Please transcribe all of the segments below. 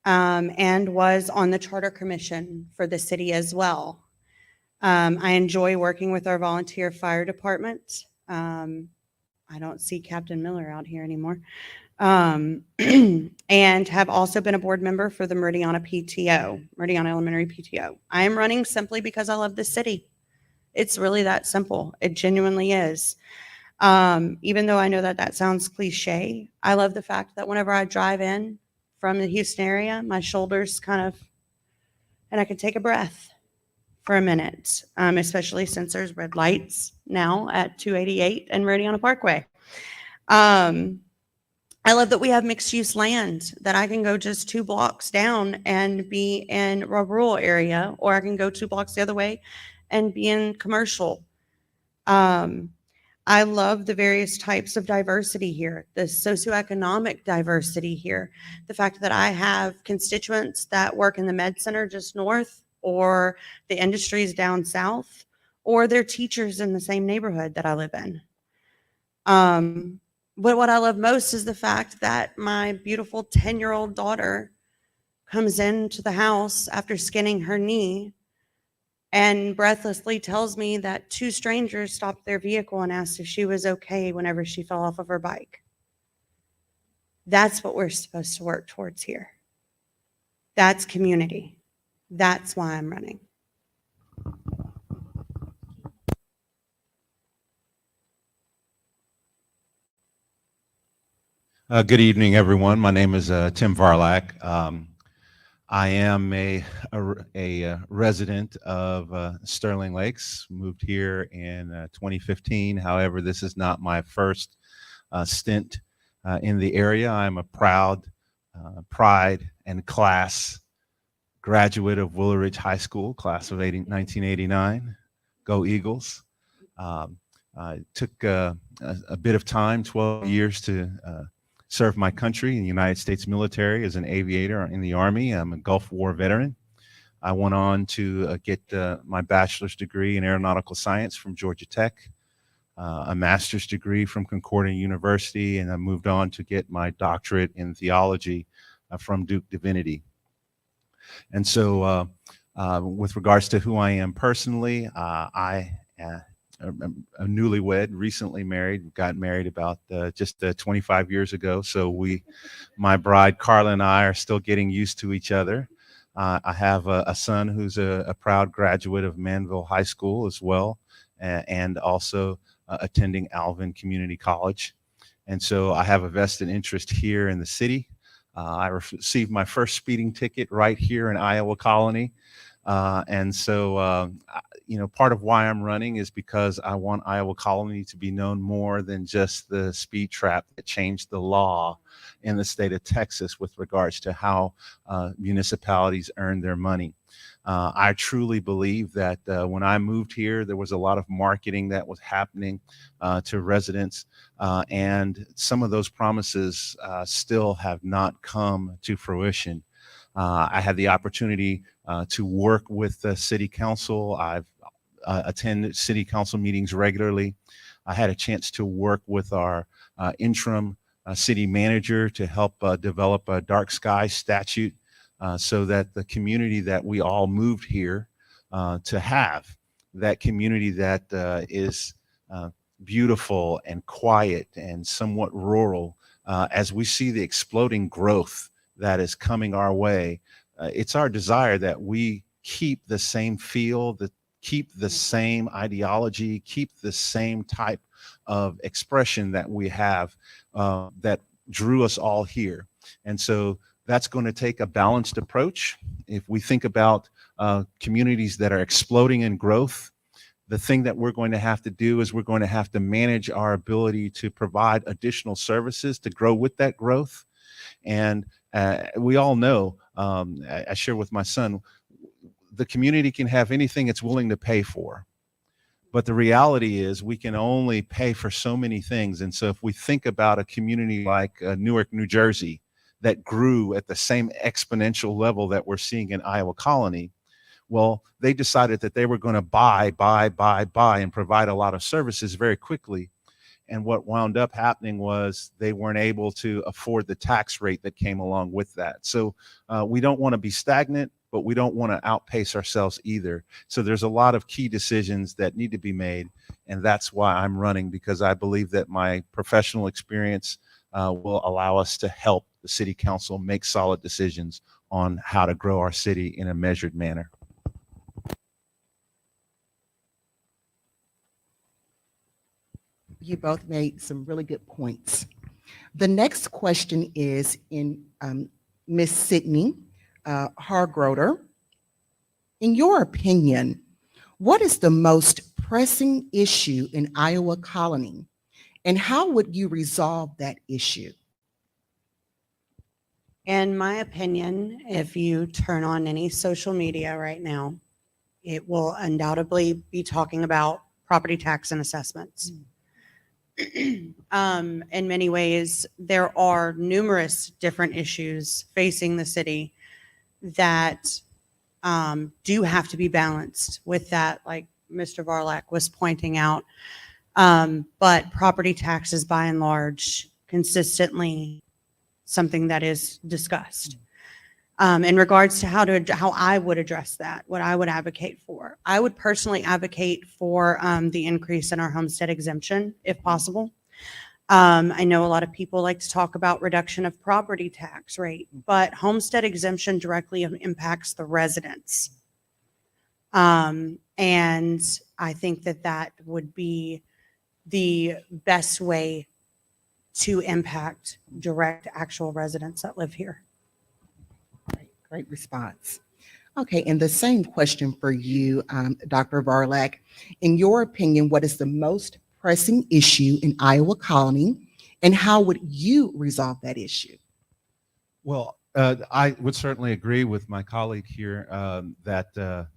and was on the Charter Commission for the city as well. I enjoy working with our volunteer fire department. I don't see Captain Miller out here anymore. And have also been a board member for the Meridiana Elementary PTO. I am running simply because I love the city. It's really that simple. It genuinely is. Even though I know that that sounds cliche, I love the fact that whenever I drive in from the Houston area, my shoulders and I can take a breath for a minute, especially since there's red lights now at 288 and Meridiana Parkway. I love that we have mixed use land, that I can go just 2 blocks down and be in a rural area, or I can go 2 blocks the other way and be in commercial. I love the various types of diversity here, the socioeconomic diversity here, the fact that I have constituents that work in the med center just north, or the industries down south, or they're teachers in the same neighborhood that I live in. But what I love most is the fact that my beautiful 10-year-old daughter comes into the house after skinning her knee and breathlessly tells me that 2 strangers stopped their vehicle and asked if she was okay whenever she fell off of her bike. That's what we're supposed to work towards here. That's community. That's why I'm running. Good evening, everyone. My name is Tim Varlak. I am a resident of Sterling Lakes. Moved here in 2015. However, this is not my first stint in the area. I'm a proud pride and class graduate of Willow Ridge High School, class of 1989. Go Eagles. I took a bit of time, 12 years, to served my country in the United States military as an aviator in the Army. I'm a Gulf War veteran. I went on to get my bachelor's degree in aeronautical science from Georgia Tech, a master's degree from Concordia University, and I moved on to get my doctorate in theology from Duke Divinity. And so with regards to who I am personally, I'm a newlywed, recently married, got married about just 25 years ago. So my bride Carla and I are still getting used to each other. I have a son who's a proud graduate of Manville High School as well, and also attending Alvin Community College. And so I have a vested interest here in the city. I received my first speeding ticket right here in Iowa Colony. And so, part of why I'm running is because I want Iowa Colony to be known more than just the speed trap that changed the law in the state of Texas with regards to how municipalities earn their money. I truly believe that when I moved here, there was a lot of marketing that was happening to residents, and some of those promises still have not come to fruition. I had the opportunity to work with the city council. I've attended city council meetings regularly. I had a chance to work with our interim city manager to help develop a dark sky statute so that the community that we all moved here to have, that community that is beautiful and quiet and somewhat rural, as we see the exploding growth that is coming our way, it's our desire that we keep the same feel, keep the same ideology, keep the same type of expression that we have that drew us all here. And so that's going to take a balanced approach. If we think about communities that are exploding in growth, the thing that we're going to have to do is we're going to have to manage our ability to provide additional services to grow with that growth. And we all know, I share with my son, the community can have anything it's willing to pay for. But the reality is we can only pay for so many things. And so if we think about a community like Newark, New Jersey, that grew at the same exponential level that we're seeing in Iowa Colony, well, they decided that they were going to buy and provide a lot of services very quickly. And what wound up happening was they weren't able to afford the tax rate that came along with that. So we don't want to be stagnant, but we don't want to outpace ourselves either. So there's a lot of key decisions that need to be made. And that's why I'm running, because I believe that my professional experience will allow us to help the city council make solid decisions on how to grow our city in a measured manner. You both made some really good points. The next question is in Ms. Sydney Hargroder. In your opinion, what is the most pressing issue in Iowa Colony, and how would you resolve that issue? In my opinion, if you turn on any social media right now, it will undoubtedly be talking about property tax and assessments. In many ways, there are numerous different issues facing the city that do have to be balanced with that, like Mr. Varlak was pointing out. But property taxes, by and large, consistently something that is discussed. In regards to how I would address that, what I would advocate for, I would personally advocate for the increase in our homestead exemption, if possible. I know a lot of people like to talk about reduction of property tax rate, but homestead exemption directly impacts the residents. And I think that that would be the best way to impact direct actual residents that live here. Great response. Okay, and the same question for you, Dr. Varlak. In your opinion, what is the most pressing issue in Iowa Colony, and how would you resolve that issue? Well, I would certainly agree with my colleague here that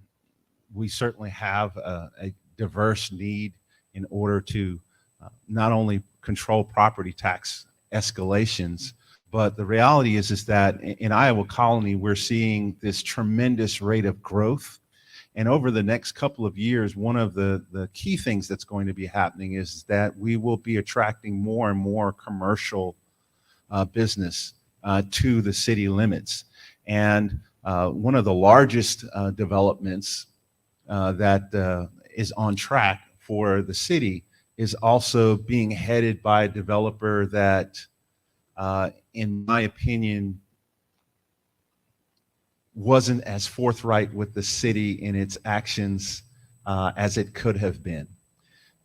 we certainly have a diverse need in order to not only control property tax escalations, but the reality is that in Iowa Colony, we're seeing this tremendous rate of growth. And over the next couple of years, one of the key things that's going to be happening is that we will be attracting more and more commercial business to the city limits. And one of the largest developments that is on track for the city is also being headed by a developer that, in my opinion, wasn't as forthright with the city in its actions as it could have been.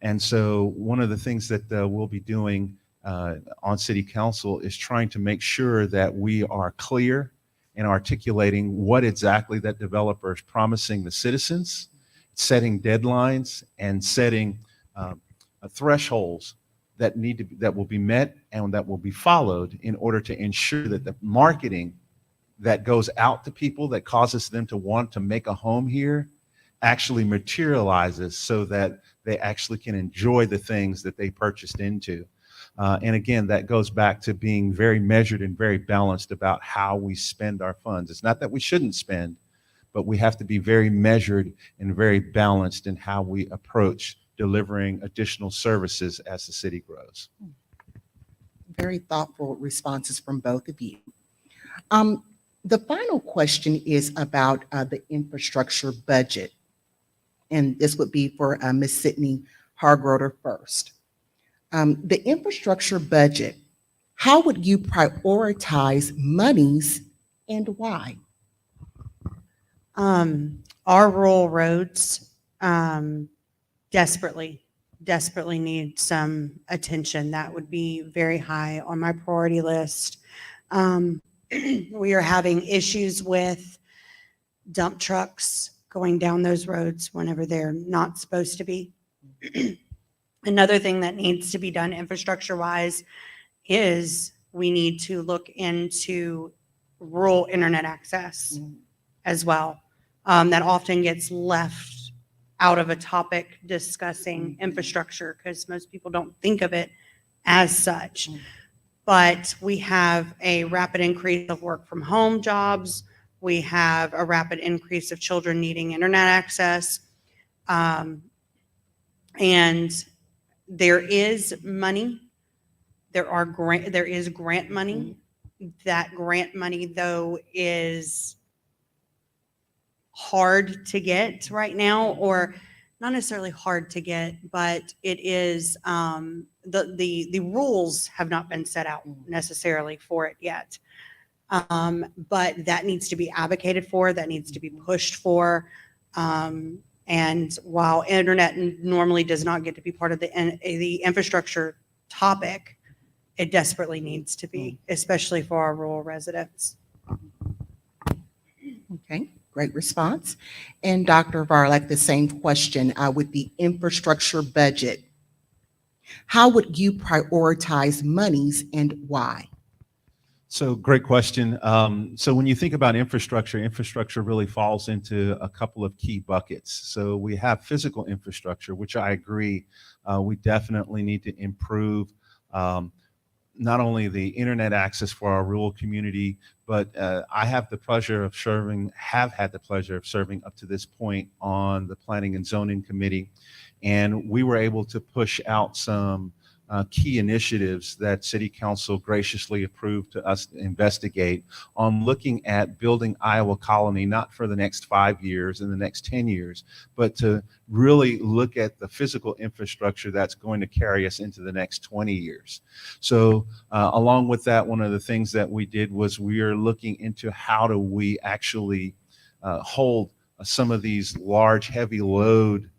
And so one of the things that we'll be doing on city council is trying to make sure that we are clear in articulating what exactly that developer is promising the citizens, setting deadlines and setting thresholds that that will be met and that will be followed in order to ensure that the marketing that goes out to people that causes them to want to make a home here actually materializes so that they actually can enjoy the things that they purchased into. And again, that goes back to being very measured and very balanced about how we spend our funds. It's not that we shouldn't spend, but we have to be very measured and very balanced in how we approach delivering additional services as the city grows. Very thoughtful responses from both of you. The final question is about the infrastructure budget. And this would be for Ms. Sydney Hargroder first. The infrastructure budget, how would you prioritize monies and why? Our rural roads desperately need some attention. That would be very high on my priority list. We are having issues with dump trucks going down those roads whenever they're not supposed to be. Another thing that needs to be done infrastructure-wise is we need to look into rural internet access as well. That often gets left out of a topic discussing infrastructure because most people don't think of it as such. But we have a rapid increase of work from home jobs. We have a rapid increase of children needing internet access. And There is money. There is grant money. That grant money, though, is hard to get right now, or not necessarily hard to get, but it is, the rules have not been set out necessarily for it yet. But that needs to be advocated for, that needs to be pushed for. And while internet normally does not get to be part of the infrastructure topic, it desperately needs to be, especially for our rural residents. Okay, great response. And Dr. Varlak, the same question with the infrastructure budget. How would you prioritize monies and why? So great question. So when you think about infrastructure, infrastructure really falls into a couple of key buckets. So we have physical infrastructure, which I agree, we definitely need to improve. Not only the internet access for our rural community, but I have had the pleasure of serving up to this point on the Planning and Zoning Committee. And we were able to push out some key initiatives that City Council graciously approved to us to investigate on looking at building Iowa Colony, not for the next 5 years and the next 10 years, but to really look at the physical infrastructure that's going to carry us into the next 20 years. So along with that, one of the things that we did was we are looking into how do we actually hold some of these large, heavy load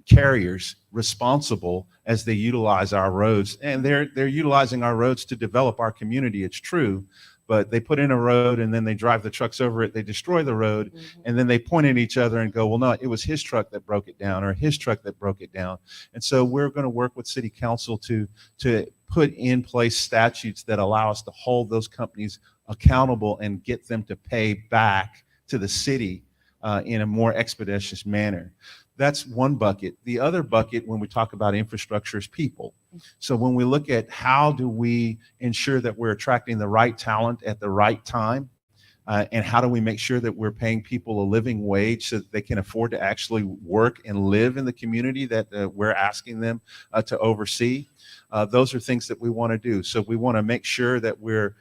carriers responsible as they utilize our roads. And they're utilizing our roads to develop our community, it's true, but they put in a road and then they drive the trucks over it, they destroy the road, and then they point at each other and go, well, no, it was his truck that broke it down or his truck that broke it down. And so we're going to work with City Council to put in place statutes that allow us to hold those companies accountable and get them to pay back to the city in a more expeditious manner. That's one bucket. The other bucket, when we talk about infrastructure, is people. So when we look at how do we ensure that we're attracting the right talent at the right time, and how do we make sure that we're paying people a living wage so that they can afford to actually work and live in the community that we're asking them to oversee, those are things that we want to do. So we want to make sure that we're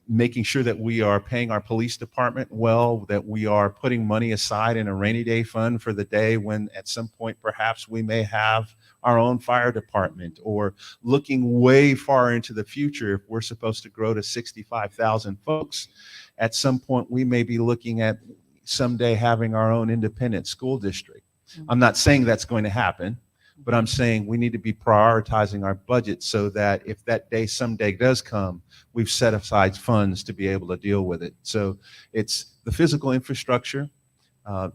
making sure that we are paying our police department well, that we are putting money aside in a rainy day fund for the day when at some point perhaps we may have our own fire department, or looking way far into the future. If we're supposed to grow to 65,000 folks, at some point we may be looking at someday having our own independent school district. I'm not saying that's going to happen, but I'm saying we need to be prioritizing our budget so that if that day someday does come, we've set aside funds to be able to deal with it. So it's the physical infrastructure,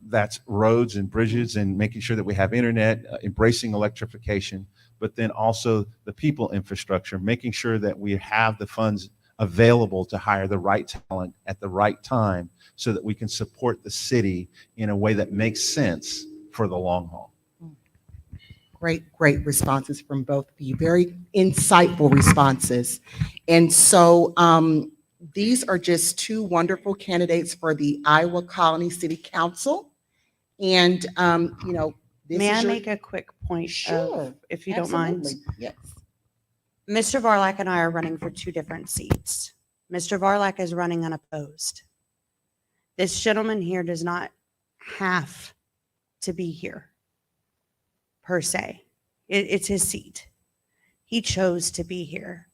that's roads and bridges and making sure that we have internet, embracing electrification, but then also the people infrastructure, making sure that we have the funds available to hire the right talent at the right time so that we can support the city in a way that makes sense for the long haul. Great responses from both of you. Very insightful responses. And so these are just two wonderful candidates for the Iowa Colony City Council. And, this May is I your- make a quick point? Sure, If you don't mind? absolutely. Yes. Mr. Varlak and I are running for two different seats. Mr. Varlak is running unopposed. This gentleman here does not have to be here, per se. It's his seat. He chose to be here.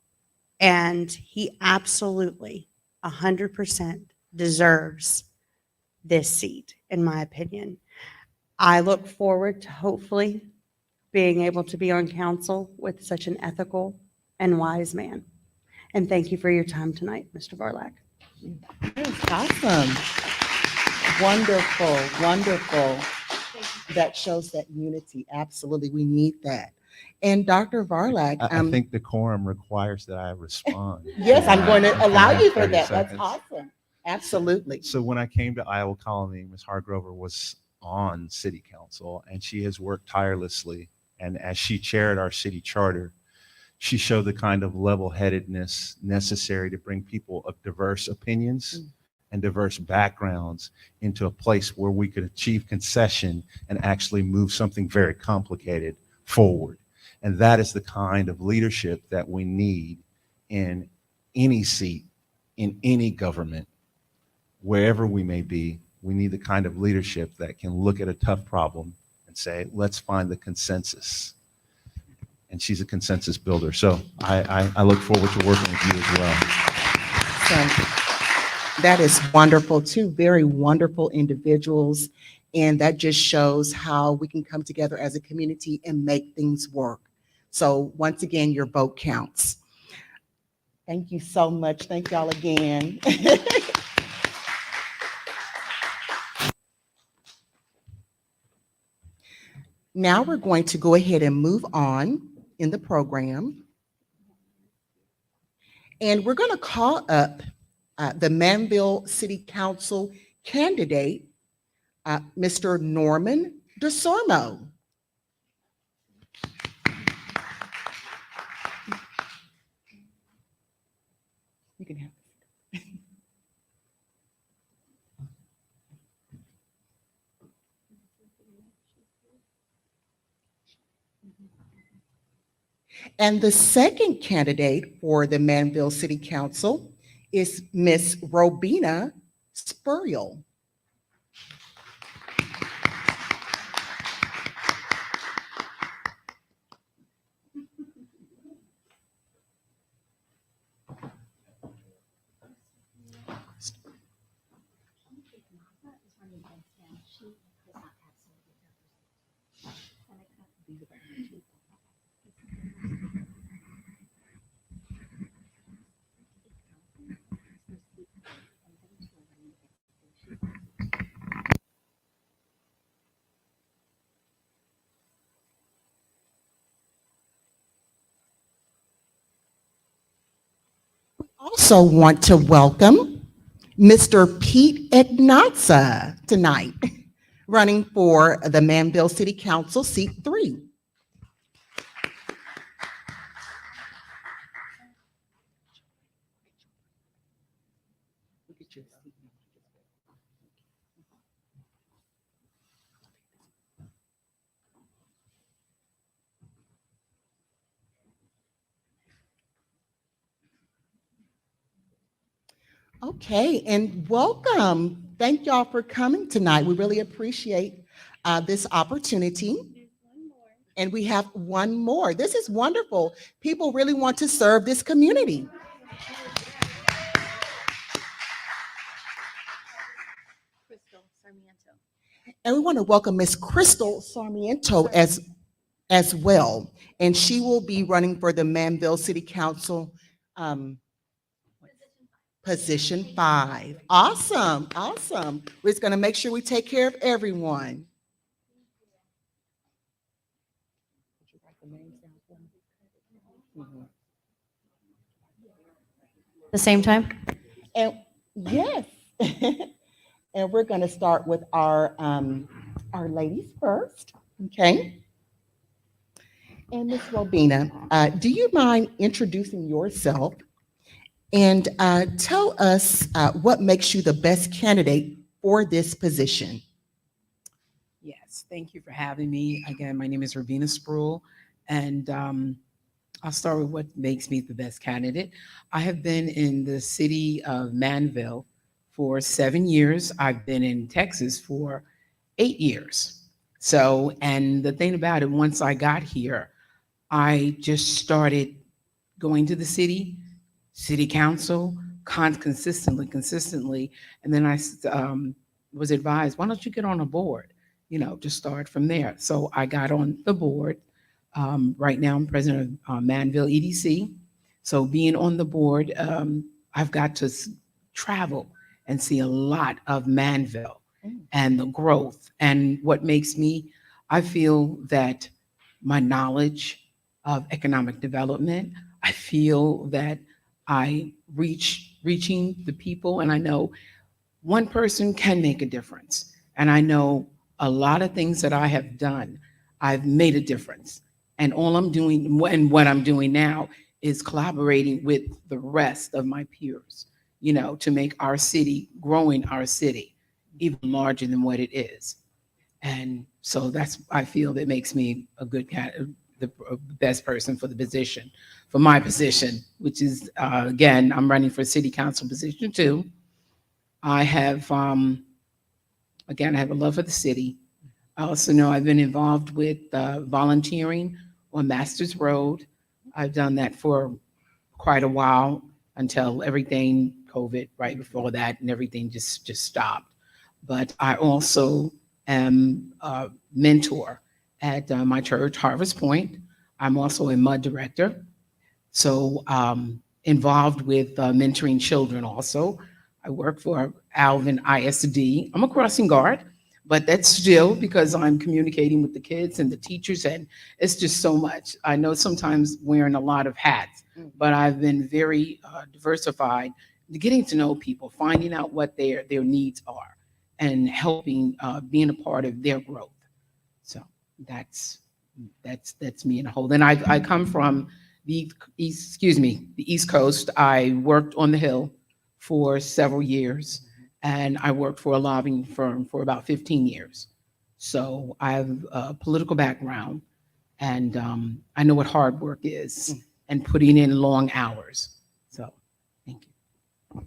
And he absolutely, 100% deserves this seat, in my opinion. I look forward to hopefully being able to be on council with such an ethical and wise man. And thank you for your time tonight, Mr. Varlak. Yes, awesome. Wonderful. That shows that unity. Absolutely. We need that. And Dr. Varlak. I think decorum requires that I respond. Yes, I'm going to allow you for 30 that. That's seconds. awesome. Absolutely. So when I came to Iowa Colony, Ms. Hargrover was on City Council, and she has worked tirelessly. And as she chaired our city charter, she showed the kind of level-headedness necessary to bring people of diverse opinions and diverse backgrounds into a place where we could achieve concession and actually move something very complicated forward. And that is the kind of leadership that we need in any seat, in any government, wherever we may be. We need the kind of leadership that can look at a tough problem and say, let's find the consensus. And she's a consensus builder. So I look forward to working with you as well. So that is wonderful. Two very wonderful individuals. And that just shows how we can come together as a community and make things work. So once again, your vote counts. Thank you so much. Thank y'all again. Now we're going to go ahead and move on in the program. And we're going to call up the Manville City Council candidate, Mr. Norman DeSormo. You can have it. And the second candidate for the Manville City Council is Miss Robina Spurriel. Also want to welcome Mr. Pete Ignazza tonight, running for the Manville City Council, seat 3. Okay, and welcome. Thank y'all for coming tonight. We really appreciate this opportunity. And we have one more. This is wonderful. People really want to serve this community. And we want to welcome Miss Crystal Sarmiento as well. And she will be running for the Manville City Council, position 5. Awesome, awesome. We're just going to make sure we take care of everyone. The same time? And yes. And we're going to start with our ladies first, okay? And Miss Robina, do you mind introducing yourself and tell us what makes you the best candidate for this position? Yes, thank you for having me. Again, my name is Robina Spruill, and I'll start with what makes me the best candidate. I have been in the city of Manville for 7 years. I've been in Texas for 8 years. So, and the thing about it, once I got here, I just started going to the city council, consistently. And then I was advised, why don't you get on a board? You know, just start from there. So I got on the board. Right now, I'm president of Manville EDC. So being on the board, I've got to travel and see a lot of Manville and the growth. And what makes me, I feel that my knowledge of economic development, I feel that I reaching the people, and I know one person can make a difference. And I know a lot of things that I have done, I've made a difference. And all I'm doing, and what I'm doing now, is collaborating with the rest of my peers, you know, to make our city, growing our city, even larger than what it is. And so that's, I feel that makes me a good candidate, the best person for the position, for my position, which is, again, I'm running for city council position too. I have, again, I have a love for the city. I also know I've been involved with volunteering on Masters Road. I've done that for quite a while until everything, COVID, right before that, and everything just stopped. But I also am a mentor at my church, Harvest Point. I'm also a MUD director, so involved with mentoring children also. I work for Alvin ISD. I'm a crossing guard, but that's still because I'm communicating with the kids and the teachers, and it's just so much. I know sometimes wearing a lot of hats, but I've been very diversified, getting to know people, finding out what their needs are, and helping, being a part of their growth. So that's me in a whole. Then I come from the East Coast. I worked on the Hill for several years, and I worked for a lobbying firm for about 15 years. So I have a political background, and I know what hard work is and putting in long hours. So thank you.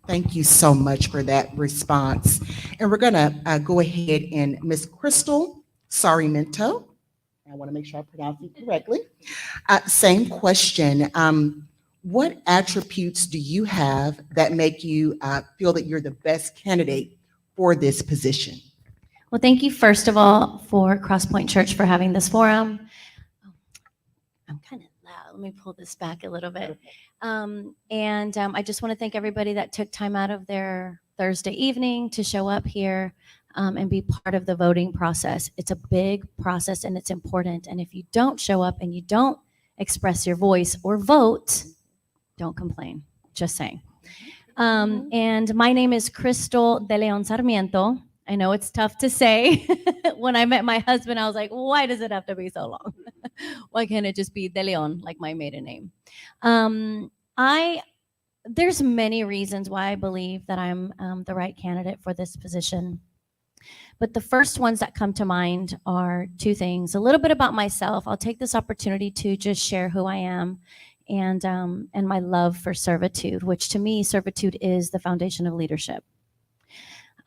Thank you so much for that response. And we're going to go ahead and Miss Crystal Sarmiento. I want to make sure I pronounce it correctly. Same question. What attributes do you have that make you feel that you're the best candidate for this position? Well, thank you, first of all, for Crosspoint Church for having this forum. I'm kind of loud. Let me pull this back a little bit. I just want to thank everybody that took time out of their Thursday evening to show up here and be part of the voting process. It's a big process and it's important. And if you don't show up and you don't express your voice or vote, don't complain. Just saying. And my name is Crystal de Leon Sarmiento. I know it's tough to say. When I met my husband, I was like, why does it have to be so long? Why can't it just be de Leon, like my maiden name? There's many reasons why I believe that I'm the right candidate for this position. But the first ones that come to mind are two things. A little bit about myself. I'll take this opportunity to just share who I am and my love for servitude, which to me, servitude is the foundation of leadership.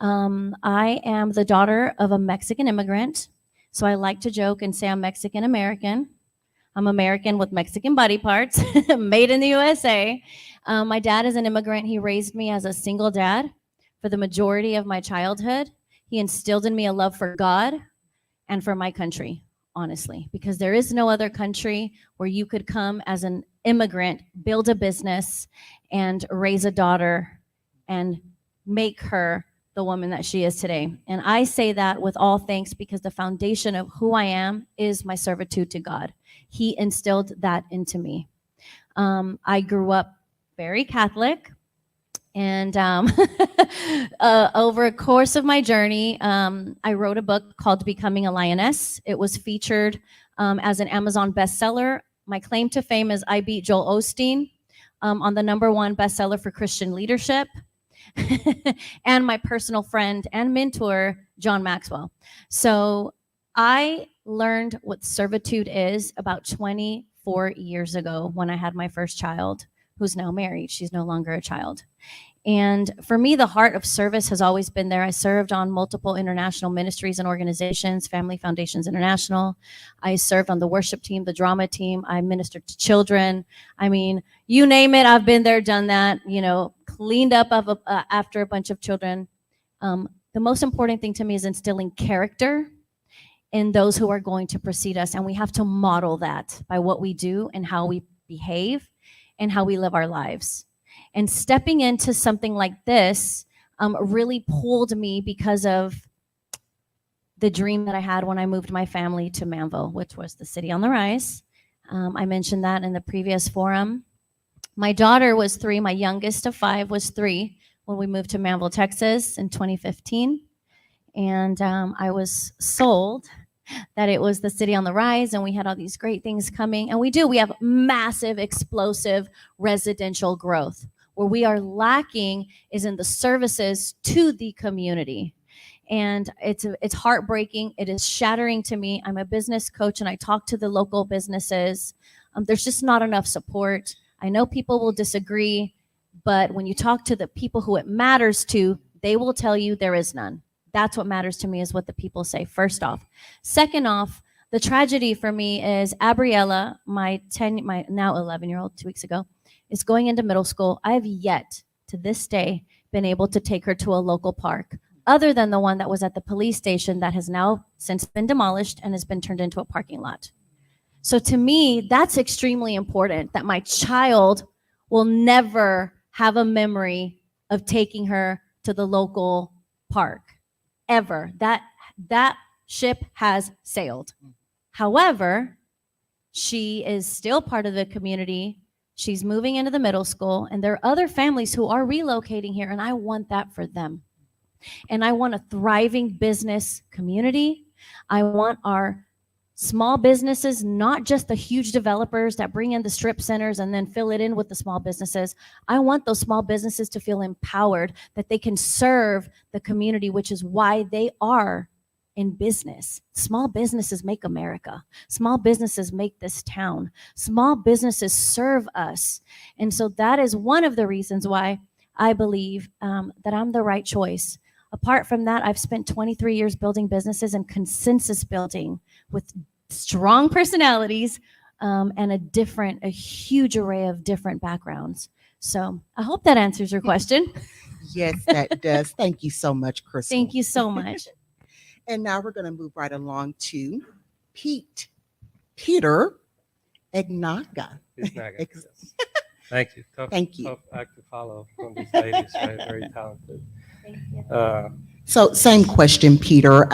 I am the daughter of a Mexican immigrant, so I like to joke and say I'm Mexican American. I'm American with Mexican body parts, made in the USA. My dad is an immigrant. He raised me as a single dad for the majority of my childhood. He instilled in me a love for God and for my country, honestly, because there is no other country where you could come as an immigrant, build a business, and raise a daughter and make her the woman that she is today. And I say that with all thanks because the foundation of who I am is my servitude to God. He instilled that into me. I grew up very Catholic. And over a course of my journey, I wrote a book called Becoming a Lioness. It was featured as an Amazon bestseller. My claim to fame is I beat Joel Osteen on the #1 bestseller for Christian leadership. And my personal friend and mentor, John Maxwell. So I learned what servitude is about 24 years ago when I had my first child, who's now married. She's no longer a child. And for me, the heart of service has always been there. I served on multiple international ministries and organizations, Family Foundations International. I served on the worship team, the drama team. I ministered to children. I mean, you name it, I've been there, done that, cleaned up after a bunch of children. The most important thing to me is instilling character in those who are going to precede us. And we have to model that by what we do and how we behave and how we live our lives. And stepping into something like this really pulled me because of the dream that I had when I moved my family to Manville, which was the city on the rise. I mentioned that in the previous forum. My daughter was 3. My youngest of 5 was 3 when we moved to Manville, Texas in 2015. And I was sold that it was the city on the rise and we had all these great things coming. And we have massive, explosive residential growth. Where we are lacking is in the services to the community. And it's heartbreaking. It is shattering to me. I'm a business coach and I talk to the local businesses. There's just not enough support. I know people will disagree, but when you talk to the people who it matters to, they will tell you there is none. That's what matters to me, is what the people say, first off. Second off, the tragedy for me is Abriella, my now 11-year-old, 2 weeks ago, is going into middle school. I have yet to this day been able to take her to a local park, other than the one that was at the police station that has now since been demolished and has been turned into a parking lot. So to me, that's extremely important, that my child will never have a memory of taking her to the local park, ever. That ship has sailed. However, she is still part of the community. She's moving into the middle school, and there are other families who are relocating here, and I want that for them. And I want a thriving business community. I want our small businesses, not just the huge developers that bring in the strip centers and then fill it in with the small businesses. I want those small businesses to feel empowered, that they can serve the community, which is why they are in business. Small businesses make America. Small businesses make this town. Small businesses serve us. And so that is one of the reasons why I believe that I'm the right choice. Apart from that, I've spent 23 years building businesses and consensus building with strong personalities and a huge array of different backgrounds. So I hope that answers your question. Yes, that does. Thank you so much, Crystal. Thank you so much. And now we're going to move right along to Peter Egnaga. Yes. Thank you. Thank you. Tough act to follow from these ladies, right? Very talented. Thank you. So same question, Peter.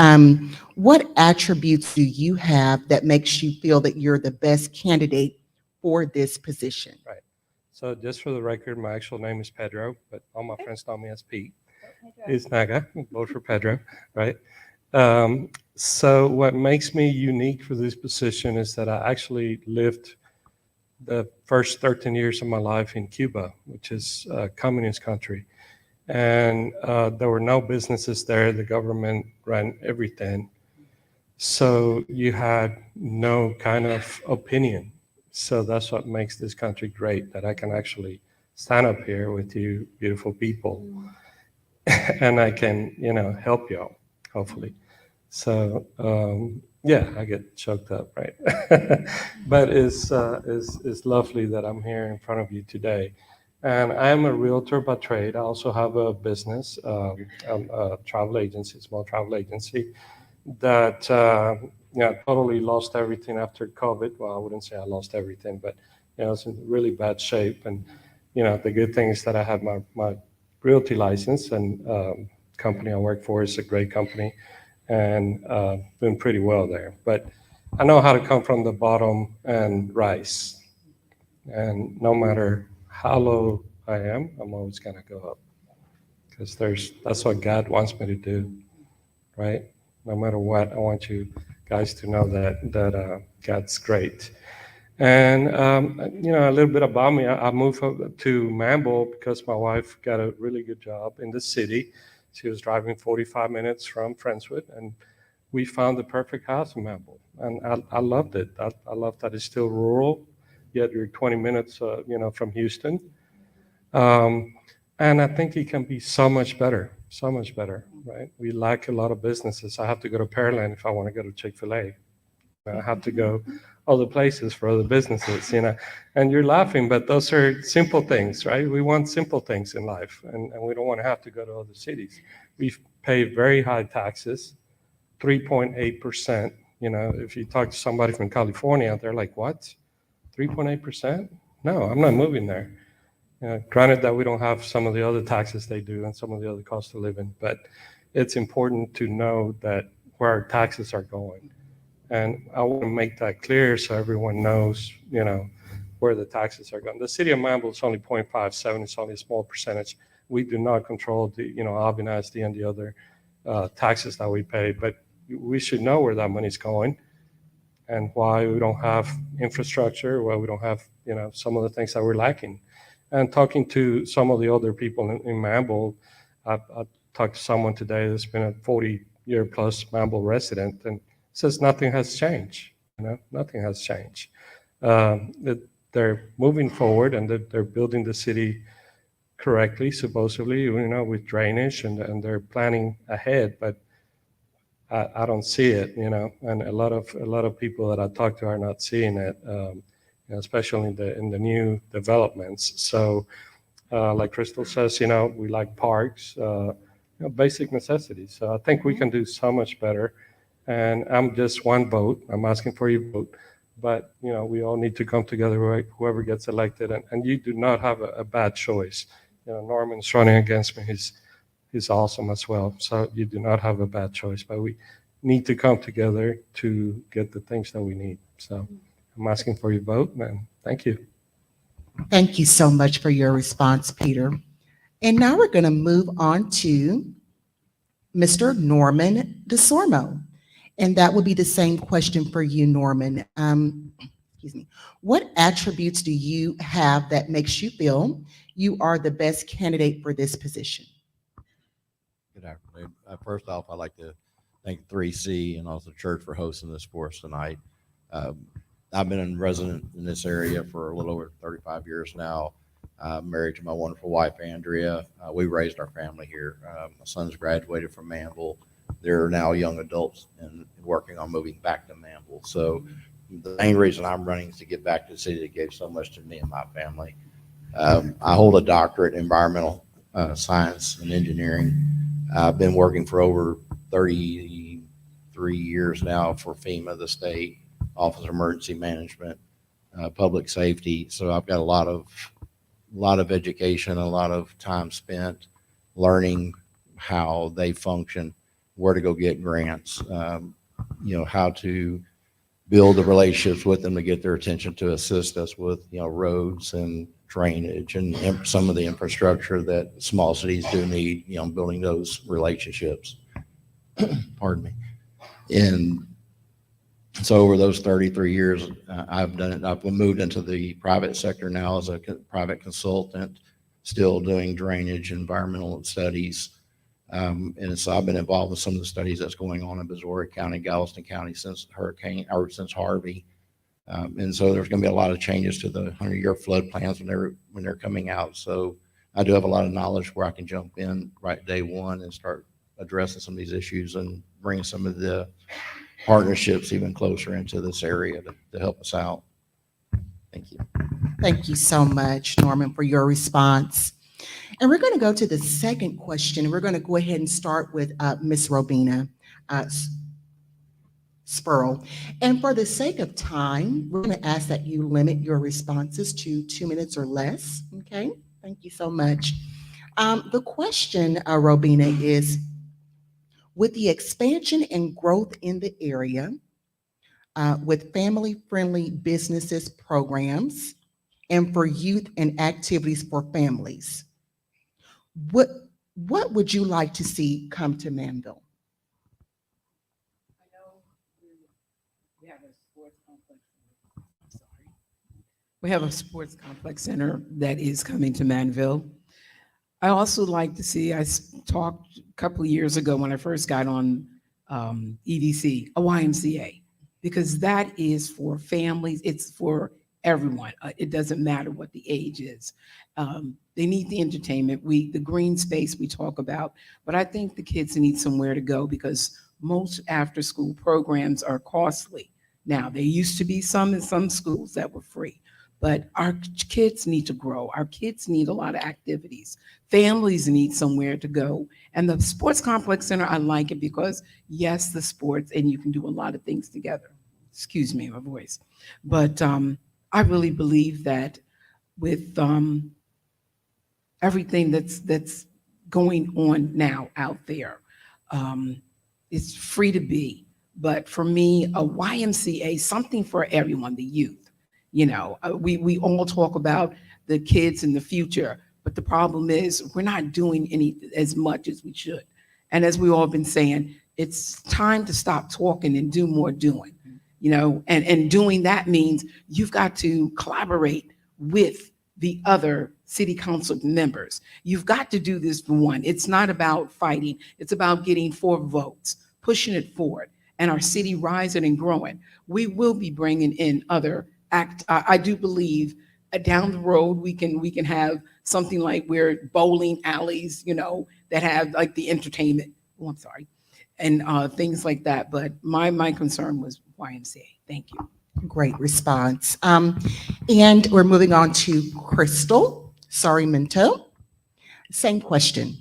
What attributes do you have that makes you feel that you're the best candidate for this position? So just for the record, my actual name is Pedro, but all my friends call me as Pete. It's Naga, both for Pedro, right? So what makes me unique for this position is that I actually lived the first 13 years of my life in Cuba, which is a communist country. And there were no businesses there. The government ran everything. So you had no kind of opinion. So that's what makes this country great, that I can actually stand up here with you beautiful people and I can, help y'all, hopefully. So, yeah, I get choked up, right? But it's lovely that I'm here in front of you today. And I am a realtor by trade. I also have a business, a travel agency, small travel agency that totally lost everything after COVID. Well, I wouldn't say I lost everything, but it's in really bad shape. And the good thing is that I have my realty license, and company I work for is a great company, and doing pretty well there. But I know how to come from the bottom and rise. And no matter how low I am, I'm always gonna go up, because that's what God wants me to do, right? No matter what, I want you guys to know that God's great. And a little bit about me. I moved up to Manville because my wife got a really good job in the city. She was driving 45 minutes from Friendswood, and we found the perfect house in Manville, and I loved it. I love that it's still rural, yet you're 20 minutes, from Houston. And I think it can be so much better, right? We lack a lot of businesses. I have to go to Pearland if I want to go to Chick-fil-A. I have to go other places for other businesses, and you're laughing, but those are simple things, right? We want simple things in life, and we don't want to have to go to other cities. We pay very high taxes, 3.8%. If you talk to somebody from California, they're like, what? 3.8%? No, I'm not moving there. Granted that we don't have some of the other taxes they do and some of the other cost of living, but it's important to know that where our taxes are going. And I want to make that clear so everyone knows, where the taxes are going. The city of Manville is only 0.57. It's only a small percentage. We do not control the, Albany ISD and the other taxes that we pay, but we should know where that money's going and why we don't have infrastructure, why we don't have, some of the things that we're lacking. And talking to some of the other people in Manville, I talked to someone today that's been a 40-year plus Manville resident and says nothing has changed. Nothing has changed. They're moving forward and they're building the city correctly, supposedly, with drainage and they're planning ahead, but I don't see it, and a lot of people that I talk to are not seeing it, especially in the new developments. So, like Crystal says, we like parks, basic necessities. So I think we can do so much better. And I'm just one vote. I'm asking for your vote. But, we all need to come together, right? Whoever gets elected. And you do not have a bad choice. Norman's running against me. He's awesome as well. So you do not have a bad choice. But we need to come together to get the things that we need. So I'm asking for your vote, and thank you. Thank you so much for your response, Peter. And now we're going to move on to Mr. Norman DeSormo. And that would be the same question for you, Norman. Excuse me. What attributes do you have that makes you feel you are the best candidate for this position? Good afternoon. First off, I'd like to thank 3C and also the church for hosting this for us tonight. I've been a resident in this area for a little over 35 years now. Married to my wonderful wife, Andrea. We raised our family here. My son's graduated from Manville. They're now young adults and working on moving back to Manville. So the main reason I'm running is to get back to the city that gave so much to me and my family. I hold a doctorate in environmental science and engineering. I've been working for over 33 years now for FEMA, the state Office of Emergency Management, public safety. So I've got a lot of education, a lot of time spent learning how they function, where to go get grants, how to build the relationships with them to get their attention to assist us with, roads and drainage and some of the infrastructure that small cities do need, building those relationships. Pardon me. And so over those 33 years, I've done it. I've moved into the private sector now as a private consultant, still doing drainage, environmental studies. And so I've been involved with some of the studies that's going on in Missouri County, Galveston County since since Harvey. And so there's going to be a lot of changes to the 100-year flood plans when they're coming out. So I do have a lot of knowledge where I can jump in right day one and start addressing some of these issues and bring some of the partnerships even closer into this area to help us out. Thank you. Thank you so much, Norman, for your response. And we're going to go to the second question. We're going to go ahead and start with Ms. Robina Spurl. And for the sake of time, we're going to ask that you limit your responses to 2 minutes or less. Okay, thank you so much. The question, Robina, is, with the expansion and growth in the area, with family-friendly businesses programs, and for youth and activities for families, what would you like to see come to Manville? I know we have a sports complex. Sorry. We have a sports complex center that is coming to Manville. I also like to see, I talked a couple of years ago when I first got on EDC, a YMCA, because that is for families, it's for everyone. It doesn't matter what the age is. They need the entertainment, the green space we talk about, but I think the kids need somewhere to go because most after-school programs are costly. Now, there used to be some in some schools that were free, but our kids need to grow. Our kids need a lot of activities. Families need somewhere to go. And the Sports Complex Center, I like it because, yes, the sports, and you can do a lot of things together. Excuse me, my voice. But I really believe that with everything that's going on now out there, it's free to be. But for me, a YMCA, something for everyone, the youth. We all talk about the kids in the future, but the problem is we're not doing as much as we should. And as we all been saying, it's time to stop talking and do more doing, and doing that means you've got to collaborate with the other city council members. You've got to do this for one. It's not about fighting. It's about getting 4 votes, pushing it forward, and our city rising and growing. We will be bringing in other I do believe down the road, we can have something like where bowling alleys, that have like the entertainment. Oh, I'm sorry. And things like that. But my concern was YMCA. Thank you. Great response. And we're moving on to Crystal Sorry-Minto. Same question.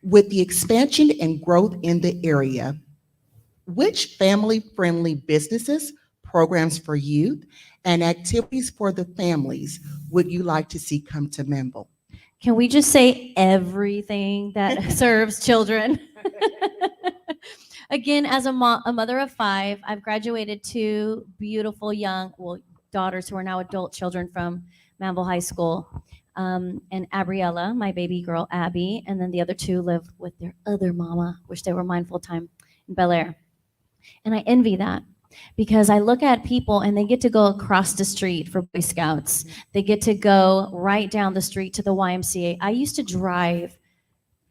With the expansion and growth in the area, which family-friendly businesses, programs for youth, and activities for the families would you like to see come to Manville? Can we just say everything that serves children? Again, as a mother of 5, I've graduated 2 beautiful daughters who are now adult children from Manville High School. And Abriella, my baby girl, Abby, and then the other 2 live with their other mama, which they were mine full time in Bel Air. And I envy that because I look at people and they get to go across the street for Boy Scouts. They get to go right down the street to the YMCA. I used to drive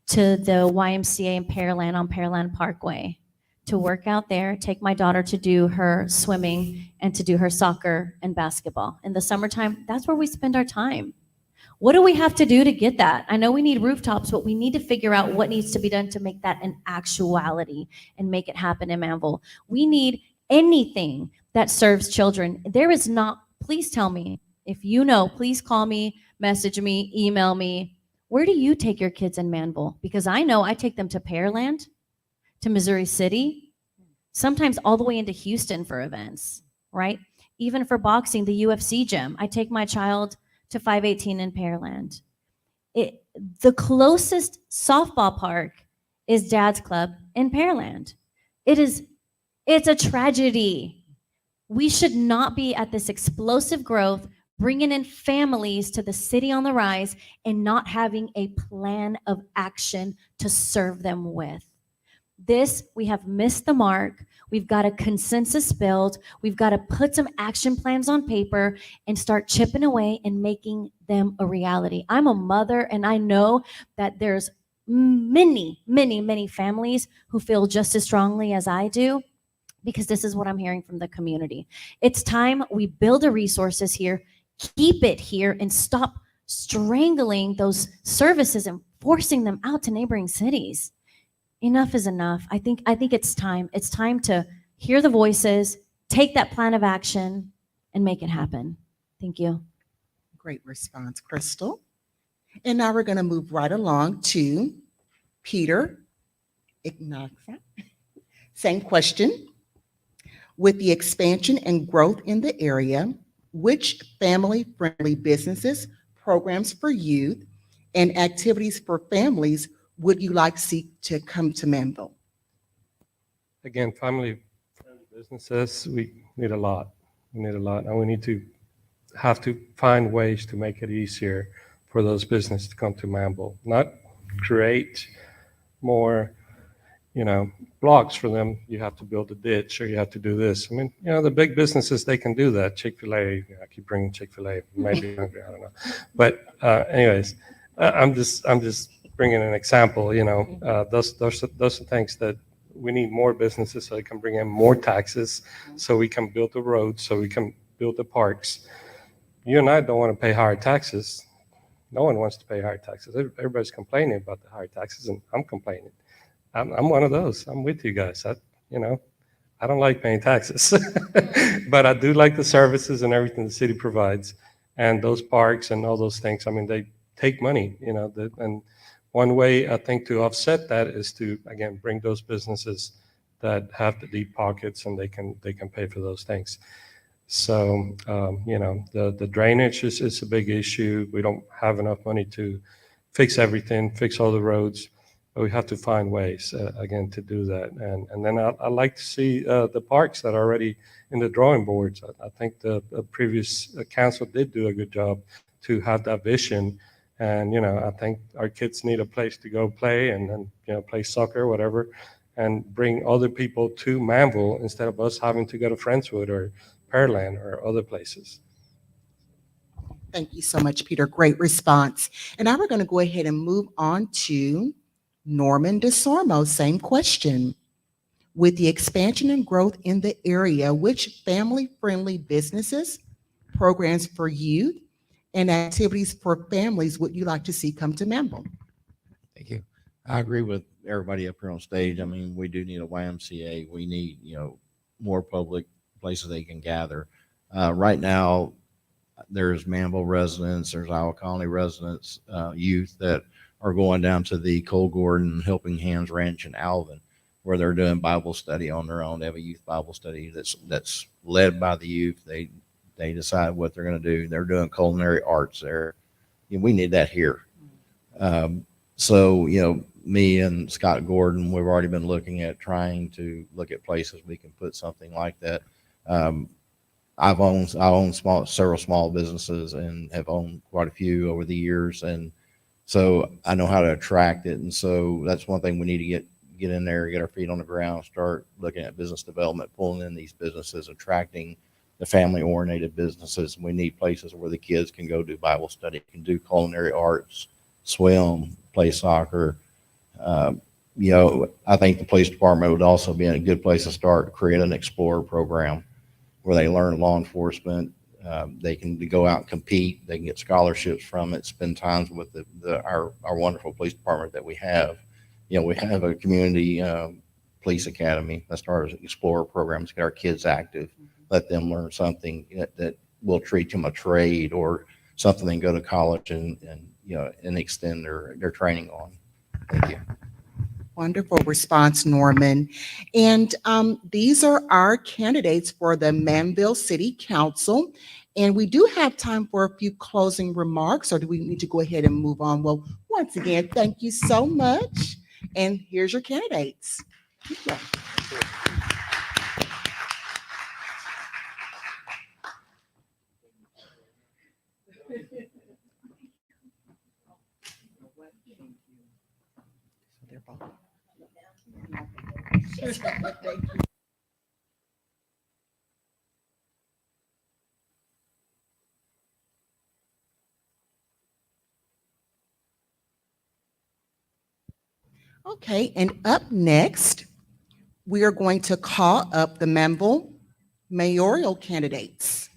to the YMCA in Pearland on Pearland Parkway to work out there, take my daughter to do her swimming and to do her soccer and basketball. In the summertime, that's where we spend our time. What do we have to do to get that? I know we need rooftops, but we need to figure out what needs to be done to make that an actuality and make it happen in Manville. We need anything that serves children. There is not, please tell me, if you know, please call me, message me, email me. Where do you take your kids in Manville? Because I know I take them to Pearland, to Missouri City, sometimes all the way into Houston for events, right? Even for boxing, the UFC gym, I take my child to 518 in Pearland. The closest softball park is Dad's Club in Pearland. It's a tragedy. We should not be at this explosive growth, bringing in families to the city on the rise and not having a plan of action to serve them with. We have missed the mark. We've got a consensus build. We've got to put some action plans on paper and start chipping away and making them a reality. I'm a mother, and I know that there's many, many, many families who feel just as strongly as I do, because this is what I'm hearing from the community. It's time we build the resources here, keep it here, and stop strangling those services and forcing them out to neighboring cities. Enough is enough. I think it's time. It's time to hear the voices, take that plan of action, and make it happen. Thank you. Great response, Crystal. And now we're going to move right along to Peter Ignaza. Same question. With the expansion and growth in the area, which family-friendly businesses, programs for youth, and activities for families would you like to see to come to Manville? Again, family businesses, we need a lot. We need a lot, and we need to have to find ways to make it easier for those businesses to come to Manville. Not create more, blocks for them. You have to build a ditch, or you have to do this. I mean, the big businesses, they can do that. Chick-fil-A, I keep bringing Chick-fil-A. Maybe hungry, I don't know. But anyways, I'm just bringing an example. Those are things that we need more businesses so they can bring in more taxes, so we can build the roads, so we can build the parks. You and I don't want to pay higher taxes. No one wants to pay higher taxes. Everybody's complaining about the higher taxes, and I'm complaining. I'm one of those. I'm with you guys. I don't like paying taxes, but I do like the services and everything the city provides, and those parks and all those things. I mean, they take money, and one way I think to offset that is to, again, bring those businesses that have the deep pockets, and they can pay for those things. So, the drainage is a big issue. We don't have enough money to fix everything, fix all the roads, but we have to find ways, again, to do that. And then I like to see the parks that are already in the drawing boards. I think the previous council did do a good job to have that vision. And, I think our kids need a place to go play and play soccer, whatever, and bring other people to Manville instead of us having to go to Friendswood or Pearland or other places. Thank you so much, Peter. Great response. And now we're going to go ahead and move on to Norman DeSormo. Same question. With the expansion and growth in the area, which family-friendly businesses, programs for youth, and activities for families would you like to see come to Manville? Thank you. I agree with everybody up here on stage. I mean, we do need a YMCA. We need, more public places they can gather. Right now, there's Manville residents, there's Iowa Colony residents, youth that are going down to the Cole Gordon Helping Hands Ranch in Alvin, where they're doing Bible study on their own. They have a youth Bible study that's led by the youth. They decide what they're going to do. They're doing culinary arts there. We need that here. So, me and Scott Gordon, we've already been looking at trying to look at places we can put something like that. I own several small businesses and have owned quite a few over the years. And so I know how to attract it. And so that's one thing we need to get in there, get our feet on the ground, start looking at business development, pulling in these businesses, attracting the family-oriented businesses. We need places where the kids can go do Bible study, can do culinary arts, swim, play soccer. I think the police department would also be a good place to start, create an Explorer program where they learn law enforcement. They can go out and compete. They can get scholarships from it, spend times with our wonderful police department that we have. We have a community police academy. Let's start an Explorer program to get our kids active, let them learn something that will treat them a trade or something they can go to college and extend their training on. Thank you. Wonderful response, Norman. And these are our candidates for the Manville City Council. And we do have time for a few closing remarks, or do we need to go ahead and move on? Well, once again, thank you so much. And here's your candidates. Yeah. Okay, and up next, we are going to call up the Manville mayoral candidates.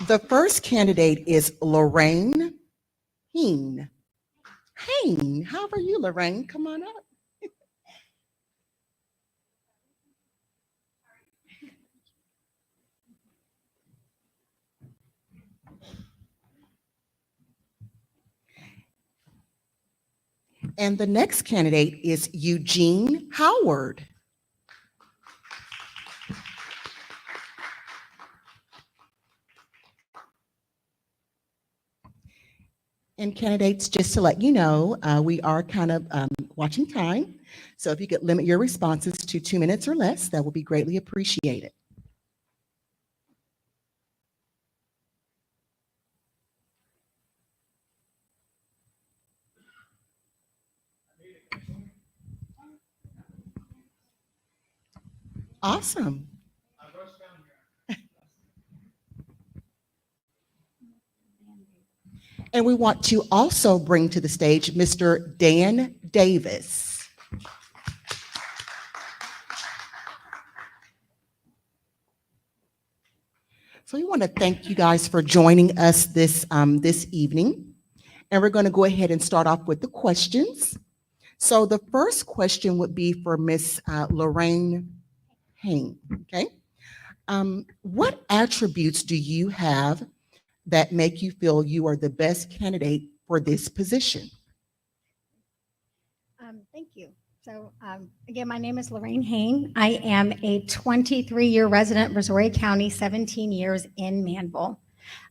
The first candidate is Lorraine Heen. Heen, how are you, Lorraine? Come on up. And the next candidate is Eugene Howard. And candidates, just to let you know, we are kind of watching time. So if you could limit your responses to 2 minutes or less, that would be greatly appreciated. Awesome. And we want to also bring to the stage Mr. Dan Davis. So we want to thank you guys for joining us this evening. And we're going to go ahead and start off with the questions. So the first question would be for Miss Lorraine Hain. Okay. What attributes do you have that make you feel you are the best candidate for this position? Thank you. So again, my name is Lorraine Hain. I am a 23-year resident of Missouri County, 17 years in Manville.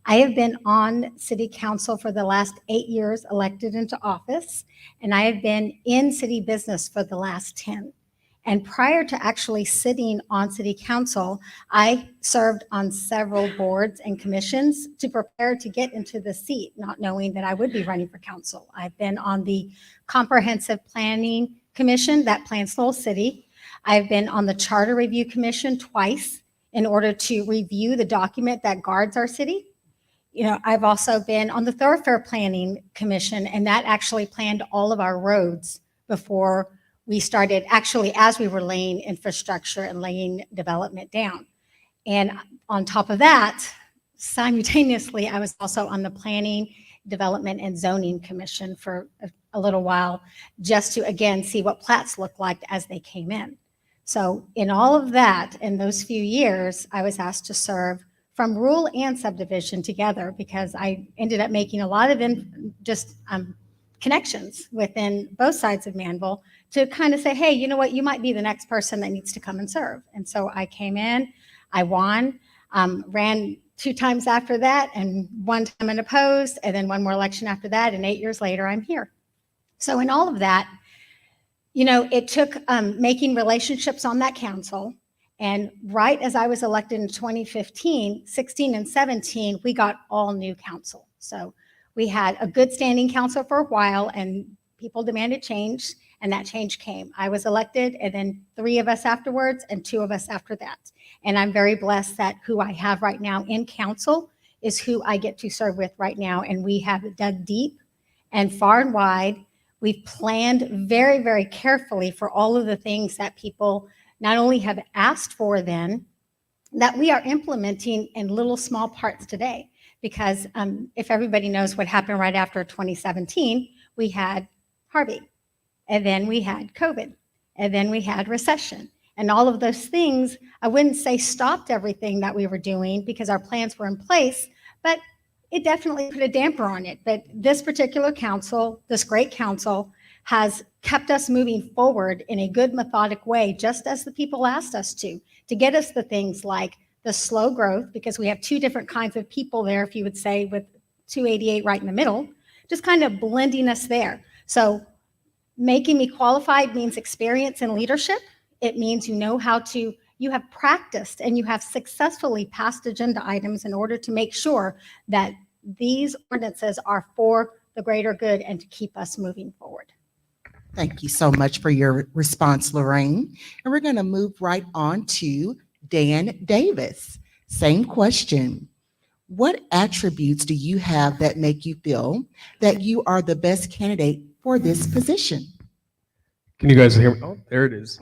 I have been on city council for the last 8 years, elected into office, and I have been in city business for the last 10. And prior to actually sitting on city council, I served on several boards and commissions to prepare to get into the seat, not knowing that I would be running for council. I've been on the Comprehensive Planning Commission that plans Lowell City. I've been on the Charter Review Commission twice in order to review the document that guards our city. You know, I've also been on the Thoroughfare Planning Commission, and that actually planned all of our roads before we started, actually, as we were laying infrastructure and laying development down. And on top of that, simultaneously, I was also on the Planning, Development, and Zoning Commission for a little while, just to, again, see what plats looked like as they came in. So in all of that, in those few years, I was asked to serve from rural and subdivision together, because I ended up making a lot of connections within both sides of Manville to kind of say, hey, you know what, you might be the next person that needs to come and serve. And so I came in, I won, ran 2 times after that, and 1 time unopposed, and then 1 more election after that, and 8 years later, I'm here. So in all of that, you know, it took making relationships on that council. And right as I was elected in 2015, 16 and 17, we got all new council. So we had a good standing council for a while, and people demanded change, and that change came. I was elected, and then 3 of us afterwards, and 2 of us after that. And I'm very blessed that who I have right now in council is who I get to serve with right now. And we have dug deep and far and wide. We've planned very, very carefully for all of the things that people not only have asked for then, that we are implementing in little small parts today. Because if everybody knows what happened right after 2017, we had Harvey, and then we had COVID, and then we had recession. And all of those things, I wouldn't say stopped everything that we were doing, because our plans were in place, but it definitely put a damper on it. But this particular council, this great council, has kept us moving forward in a good, methodic way, just as the people asked us to get us the things like the slow growth, because we have 2 different kinds of people there, if you would say, with 288 right in the middle, just kind of blending us there. So making me qualified means experience in leadership. It means you know how to, you have practiced and you have successfully passed agenda items in order to make sure that these ordinances are for the greater good and to keep us moving forward. Thank you so much for your response, Lorraine. And we're going to move right on to Dan Davis. Same question. What attributes do you have that make you feel that you are the best candidate for this position? Can you guys hear me? Oh, there it is.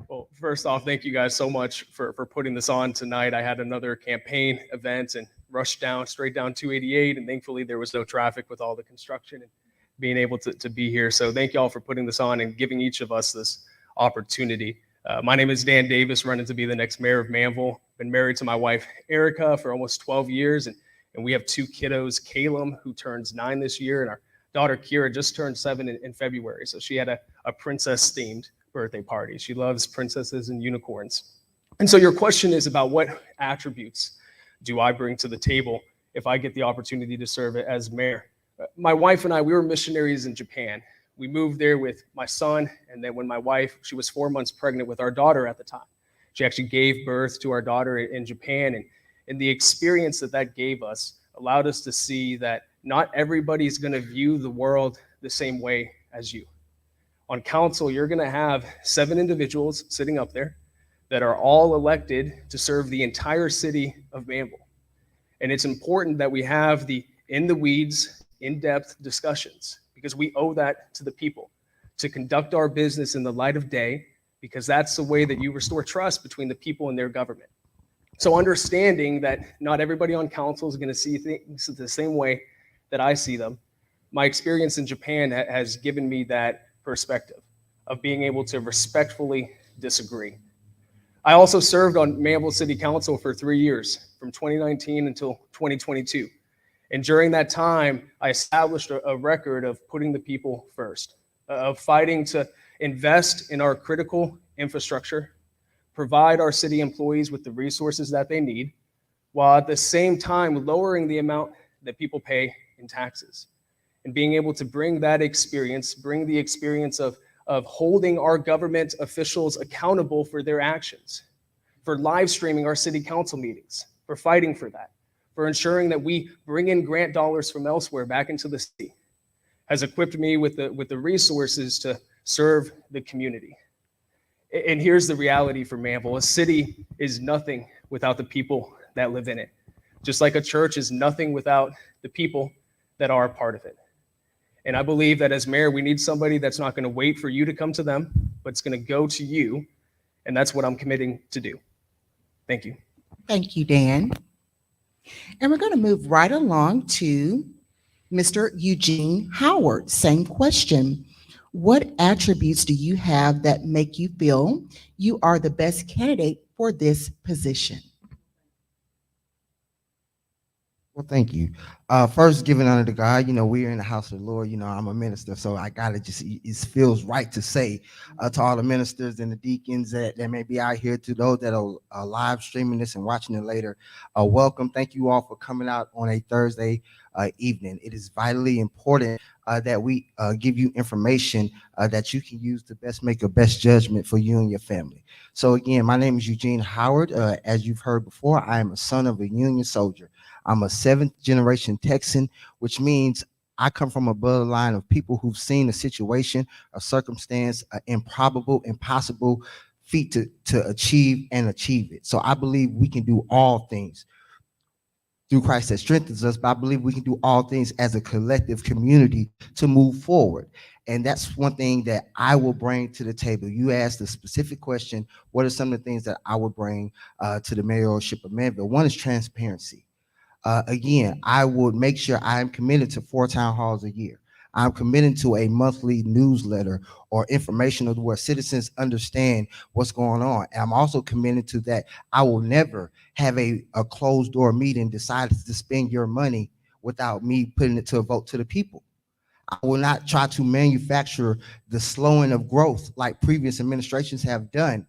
Well, first off, thank you guys so much for putting this on tonight. I had another campaign event and rushed straight down 288, and thankfully there was no traffic with all the construction and being able to be here. So thank you all for putting this on and giving each of us this opportunity. My name is Dan Davis, running to be the next mayor of Manville. Been married to my wife, Erica, for almost 12 years, and we have 2 kiddos, Caleb, who turns 9 this year, and our daughter, Kira, just turned 7 in February. So she had a princess-themed birthday party. She loves princesses and unicorns. And so your question is about what attributes do I bring to the table if I get the opportunity to serve as mayor? My wife and I, we were missionaries in Japan. We moved there with my son, and then when my wife, she was 4 months pregnant with our daughter at the time. She actually gave birth to our daughter in Japan, and the experience that gave us allowed us to see that not everybody's going to view the world the same way as you. On council, you're going to have 7 individuals sitting up there that are all elected to serve the entire city of Manville. And it's important that we have the in the weeds, in-depth discussions, because we owe that to the people to conduct our business in the light of day, because that's the way that you restore trust between the people and their government. So understanding that not everybody on council is going to see things the same way that I see them, my experience in Japan has given me that perspective of being able to respectfully disagree. I also served on Manville City Council for 3 years, from 2019 until 2022. And during that time, I established a record of putting the people first, of fighting to invest in our critical infrastructure, provide our city employees with the resources that they need, while at the same time lowering the amount that people pay in taxes. And being able to bring that experience, bring the experience of holding our government officials accountable for their actions, for live streaming our city council meetings, for fighting for that, for ensuring that we bring in grant dollars from elsewhere back into the city, has equipped me with the resources to serve the community. And here's the reality for Manville. A city is nothing without the people that live in it. Just like a church is nothing without the people that are a part of it. And I believe that as mayor, we need somebody that's not going to wait for you to come to them, but it's going to go to you. And that's what I'm committing to do. Thank you. Thank you, Dan. And we're going to move right along to Mr. Eugene Howard. Same question. What attributes do you have that make you feel you are the best candidate for this position? Well, thank you. First, giving honor to God, we are in the house of the Lord. I'm a minister, so I gotta it feels right to say to all the ministers and the deacons that may be out here, to those that are live streaming this and watching it later, welcome. Thank you all for coming out on a Thursday evening. It is vitally important that we give you information that you can use to make a best judgment for you and your family. So again, my name is Eugene Howard. As you've heard before, I am a son of a Union soldier. I'm a 7th generation Texan, which means I come from a bloodline of people who've seen a situation, a circumstance, an improbable, impossible feat to achieve and achieve it. So I believe we can do all things through Christ that strengthens us, but I believe we can do all things as a collective community to move forward. And that's one thing that I will bring to the table. You asked a specific question, what are some of the things that I would bring to the mayorship of Manville? One is transparency. Again, I would make sure I am committed to 4 town halls a year. I'm committed to a monthly newsletter or informational where citizens understand what's going on. And I'm also committed to that. I will never have a closed door meeting decide to spend your money without me putting it to a vote to the people. I will not try to manufacture the slowing of growth like previous administrations have done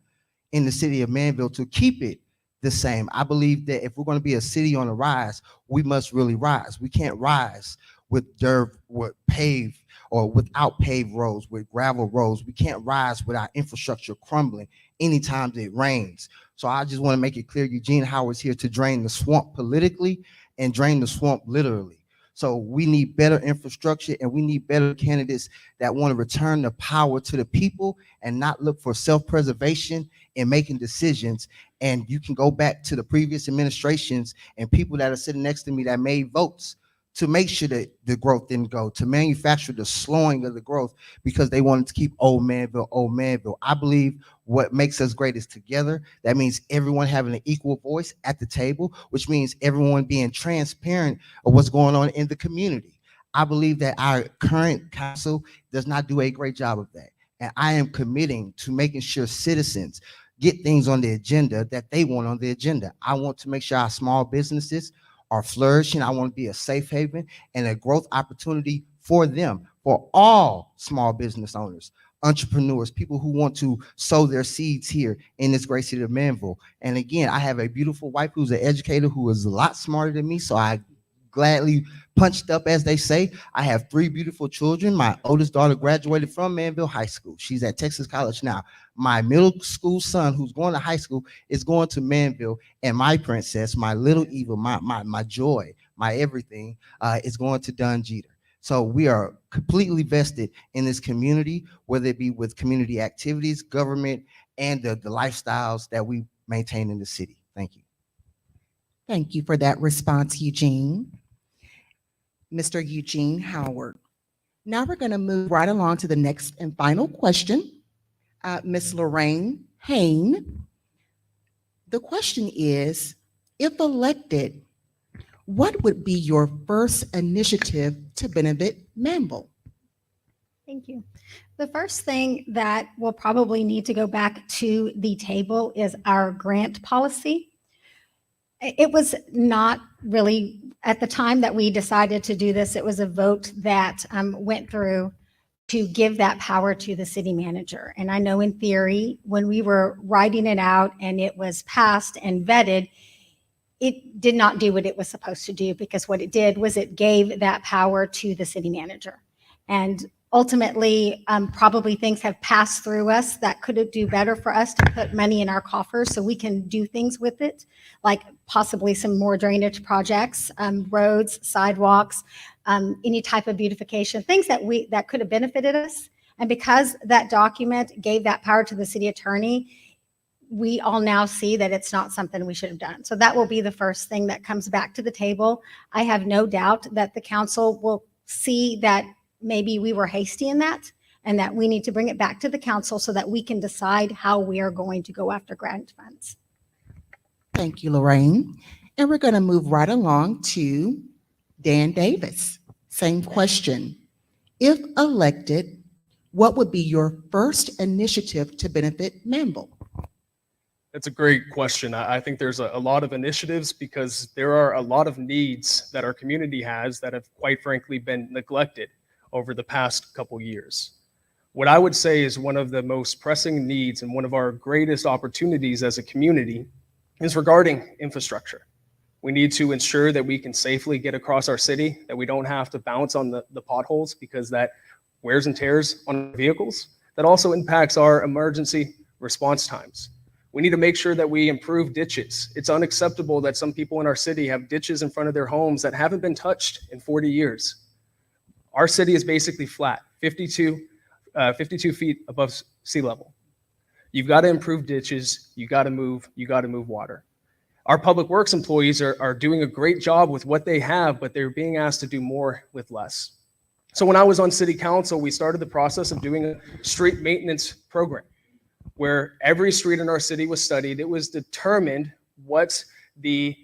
in the city of Manville to keep it the same. I believe that if we're going to be a city on the rise, we must really rise. We can't rise with dirt, with paved or without paved roads, with gravel roads. We can't rise with our infrastructure crumbling anytime it rains. So I just want to make it clear, Eugene Howard's here to drain the swamp politically and drain the swamp literally. So we need better infrastructure and we need better candidates that want to return the power to the people and not look for self-preservation in making decisions. And you can go back to the previous administrations and people that are sitting next to me that made votes to make sure that the growth didn't go, to manufacture the slowing of the growth because they wanted to keep old Manville, old Manville. I believe what makes us great is together. That means everyone having an equal voice at the table, which means everyone being transparent of what's going on in the community. I believe that our current council does not do a great job of that. And I am committing to making sure citizens get things on the agenda that they want on the agenda. I want to make sure our small businesses are flourishing. I want to be a safe haven and a growth opportunity for them, for all small business owners, entrepreneurs, people who want to sow their seeds here in this great city of Manville. And again, I have a beautiful wife who's an educator who is a lot smarter than me, so I gladly punched up, as they say. I have 3 beautiful children. My oldest daughter graduated from Manville High School. She's at Texas College now. My middle school son, who's going to high school, is going to Manville. And my princess, my little Eva, my joy, my everything, is going to Don Jeter. So we are completely vested in this community, whether it be with community activities, government, and the lifestyles that we maintain in the city. Thank you. Thank you for that response, Eugene. Mr. Eugene Howard. Now we're going to move right along to the next and final question. Ms. Lorraine Hain. The question is, if elected, what would be your first initiative to benefit Manville? Thank you. The first thing that will probably need to go back to the table is our grant policy. It was not really, at the time that we decided to do this, it was a vote that went through to give that power to the city manager. And I know in theory, when we were writing it out and it was passed and vetted, it did not do what it was supposed to do, because what it did was it gave that power to the city manager. And ultimately, probably things have passed through us that could do better for us to put money in our coffers so we can do things with it, like possibly some more drainage projects, roads, sidewalks, any type of beautification, things that could have benefited us. And because that document gave that power to the city attorney, we all now see that it's not something we should have done. So that will be the first thing that comes back to the table. I have no doubt that the council will see that maybe we were hasty in that and that we need to bring it back to the council so that we can decide how we are going to go after grant funds. Thank you, Lorraine. And we're going to move right along to Dan Davis. Same question. If elected, what would be your first initiative to benefit Manville? That's a great question. I think there's a lot of initiatives because there are a lot of needs that our community has that have quite frankly been neglected over the past couple years. What I would say is one of the most pressing needs and one of our greatest opportunities as a community is regarding infrastructure. We need to ensure that we can safely get across our city, that we don't have to bounce on the potholes because that wears and tears on vehicles. That also impacts our emergency response times. We need to make sure that we improve ditches. It's unacceptable that some people in our city have ditches in front of their homes that haven't been touched in 40 years. Our city is basically flat, 52 feet above sea level. You've got to improve ditches. You got to move water. Our public works employees are doing a great job with what they have, but they're being asked to do more with less. So when I was on city council, we started the process of doing a street maintenance program where every street in our city was studied. It was determined what the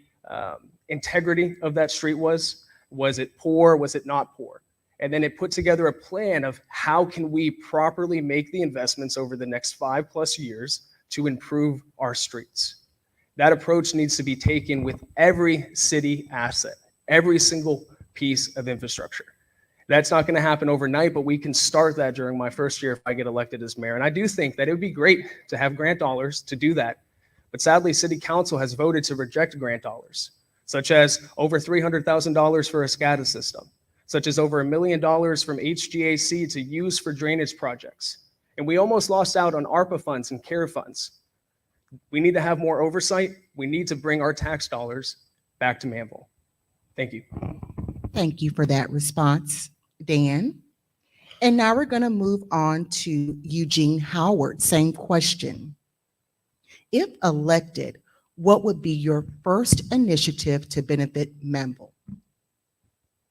integrity of that street was. Was it poor? Was it not poor? And then it put together a plan of how can we properly make the investments over the next 5+ years to improve our streets. That approach needs to be taken with every city asset, every single piece of infrastructure. That's not going to happen overnight, but we can start that during my first year if I get elected as mayor. And I do think that it would be great to have grant dollars to do that. But sadly, city council has voted to reject grant dollars, such as over $300,000 for a SCADA system, such as over $1 million from HGAC to use for drainage projects. And we almost lost out on ARPA funds and CARE funds. We need to have more oversight. We need to bring our tax dollars back to Manville. Thank you. Thank you for that response, Dan. And now we're going to move on to Eugene Howard. Same question. If elected, what would be your first initiative to benefit Manville?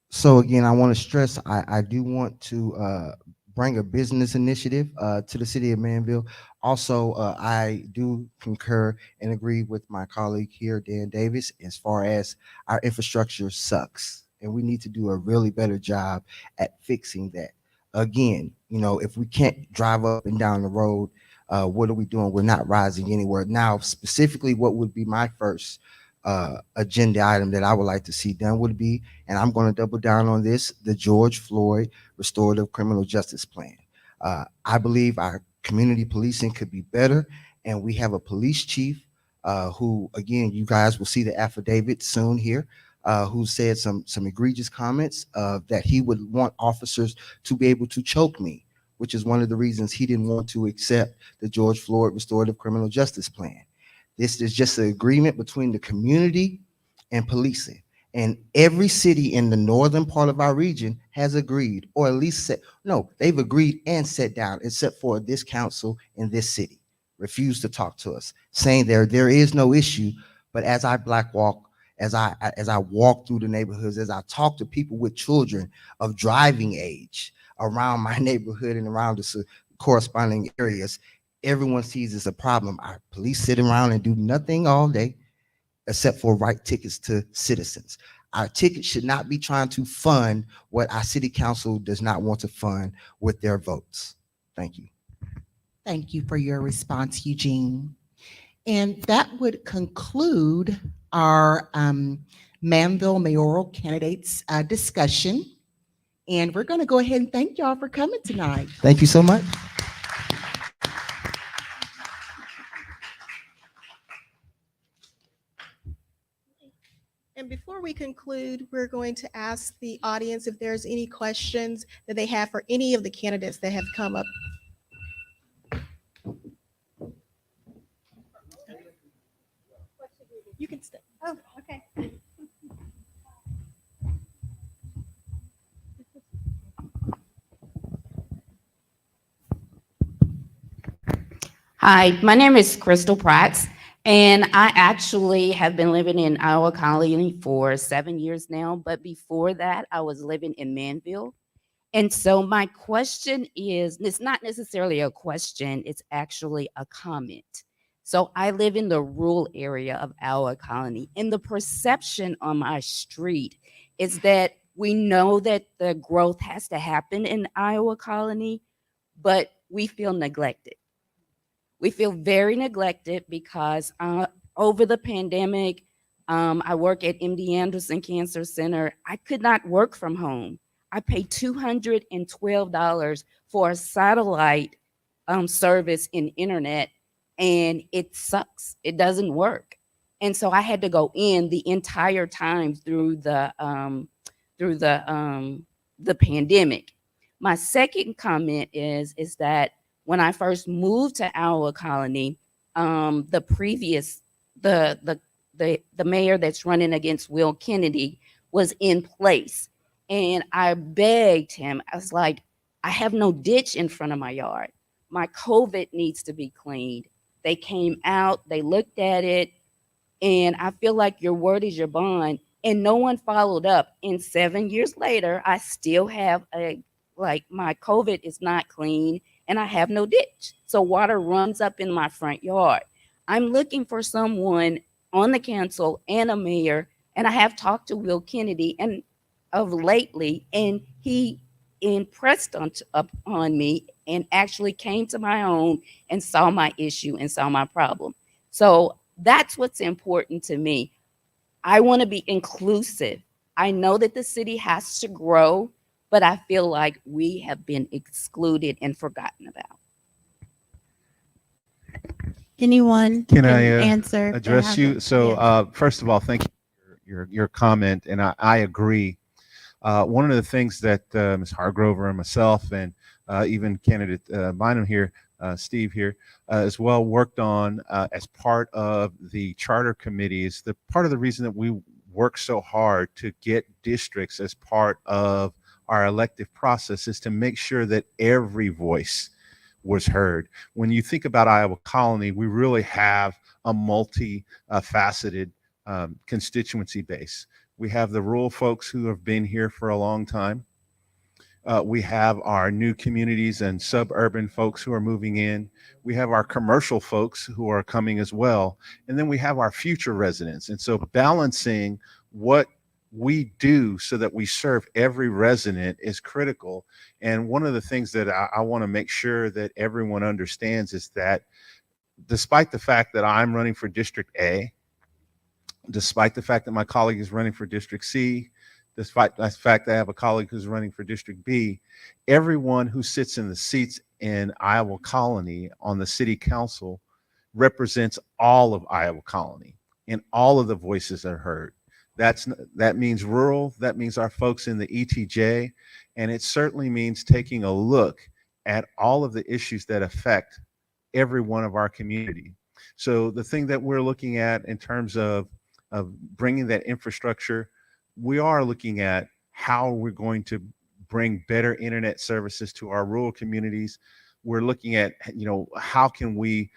So again, I want to stress, I do want to bring a business initiative to the city of Manville. Also, I do concur and agree with my colleague here, Dan Davis, as far as our infrastructure sucks. And we need to do a really better job at fixing that. Again, if we can't drive up and down the road, what are we doing? We're not rising anywhere. Now, specifically, what would be my first agenda item that I would like to see done would be, and I'm going to double down on this, the George Floyd Restorative Criminal Justice Plan. I believe our community policing could be better, and we have a police chief who, again, you guys will see the affidavit soon here, who said some egregious comments that he would want officers to be able to choke me, which is one of the reasons he didn't want to accept the George Floyd Restorative Criminal Justice Plan. This is just an agreement between the community and policing. And every city in the northern part of our region has agreed, or at least they've agreed and sat down, except for this council in this city, refused to talk to us, saying there is no issue. But as I walk through the neighborhoods, as I talk to people with children of driving age around my neighborhood and around the corresponding areas, everyone sees it's a problem. Our police sit around and do nothing all day except for write tickets to citizens. Our tickets should not be trying to fund what our city council does not want to fund with their votes. Thank you. Thank you for your response, Eugene. And that would conclude our Manville mayoral candidates discussion. And we're going to go ahead and thank y'all for coming tonight. Thank you so much. And before we conclude, we're going to ask the audience if there's any questions that they have for any of the candidates that have come up. You can stay. Oh, okay. Hi, my name is Crystal Pratt, and I actually have been living in Iowa Colony for 7 years now. But before that, I was living in Manville. And so my question is, it's not necessarily a question, it's actually a comment. So I live in the rural area of Iowa Colony, and the perception on my street is that we know that the growth has to happen in Iowa Colony, but we feel neglected. We feel very neglected because over the pandemic, I work at MD Anderson Cancer Center. I could not work from home. I paid $212 for a satellite service in internet, and it sucks. It doesn't work. And so I had to go in the entire time through the pandemic. My second comment is that when I first moved to Iowa Colony, the previous the mayor that's running against Will Kennedy was in place, and I begged him. I was like, I have no ditch in front of my yard. My COVID needs to be cleaned. They came out, they looked at it, and I feel like your word is your bond. And no one followed up. And 7 years later, I still have my COVID is not clean and I have no ditch. So water runs up in my front yard. I'm looking for someone on the council and a mayor. And I have talked to Will Kennedy and of lately, and he impressed upon me and actually came to my own and saw my issue and saw my problem. So that's what's important to me. I want to be inclusive. I know that the city has to grow, but I feel like we have been excluded and forgotten about. Anyone Can I answer? if they address you? haven't? So, Yes. first of all, thank you for your comment, and I agree. One of the things that Ms. Hargrover and myself, and even candidate Bynum here, Steve here, as well worked on as part of the charter committees. The part of the reason that we work so hard to get districts as part of our elective process is to make sure that every voice was heard. When you think about Iowa Colony, we really have a multi-faceted constituency base. We have the rural folks who have been here for a long time. We have our new communities and suburban folks who are moving in. We have our commercial folks who are coming as well. And then we have our future residents. And so balancing what we do so that we serve every resident is critical. And one of the things that I want to make sure that everyone understands is that despite the fact that I'm running for District A, despite the fact that my colleague is running for District C, despite the fact that I have a colleague who's running for District B, everyone who sits in the seats in Iowa Colony on the city council represents all of Iowa Colony, and all of the voices are heard. That means rural, that means our folks in the ETJ, and it certainly means taking a look at all of the issues that affect every one of our community. So the thing that we're looking at in terms of bringing that infrastructure, we are looking at how we're going to bring better internet services to our rural communities. We're looking at, how can we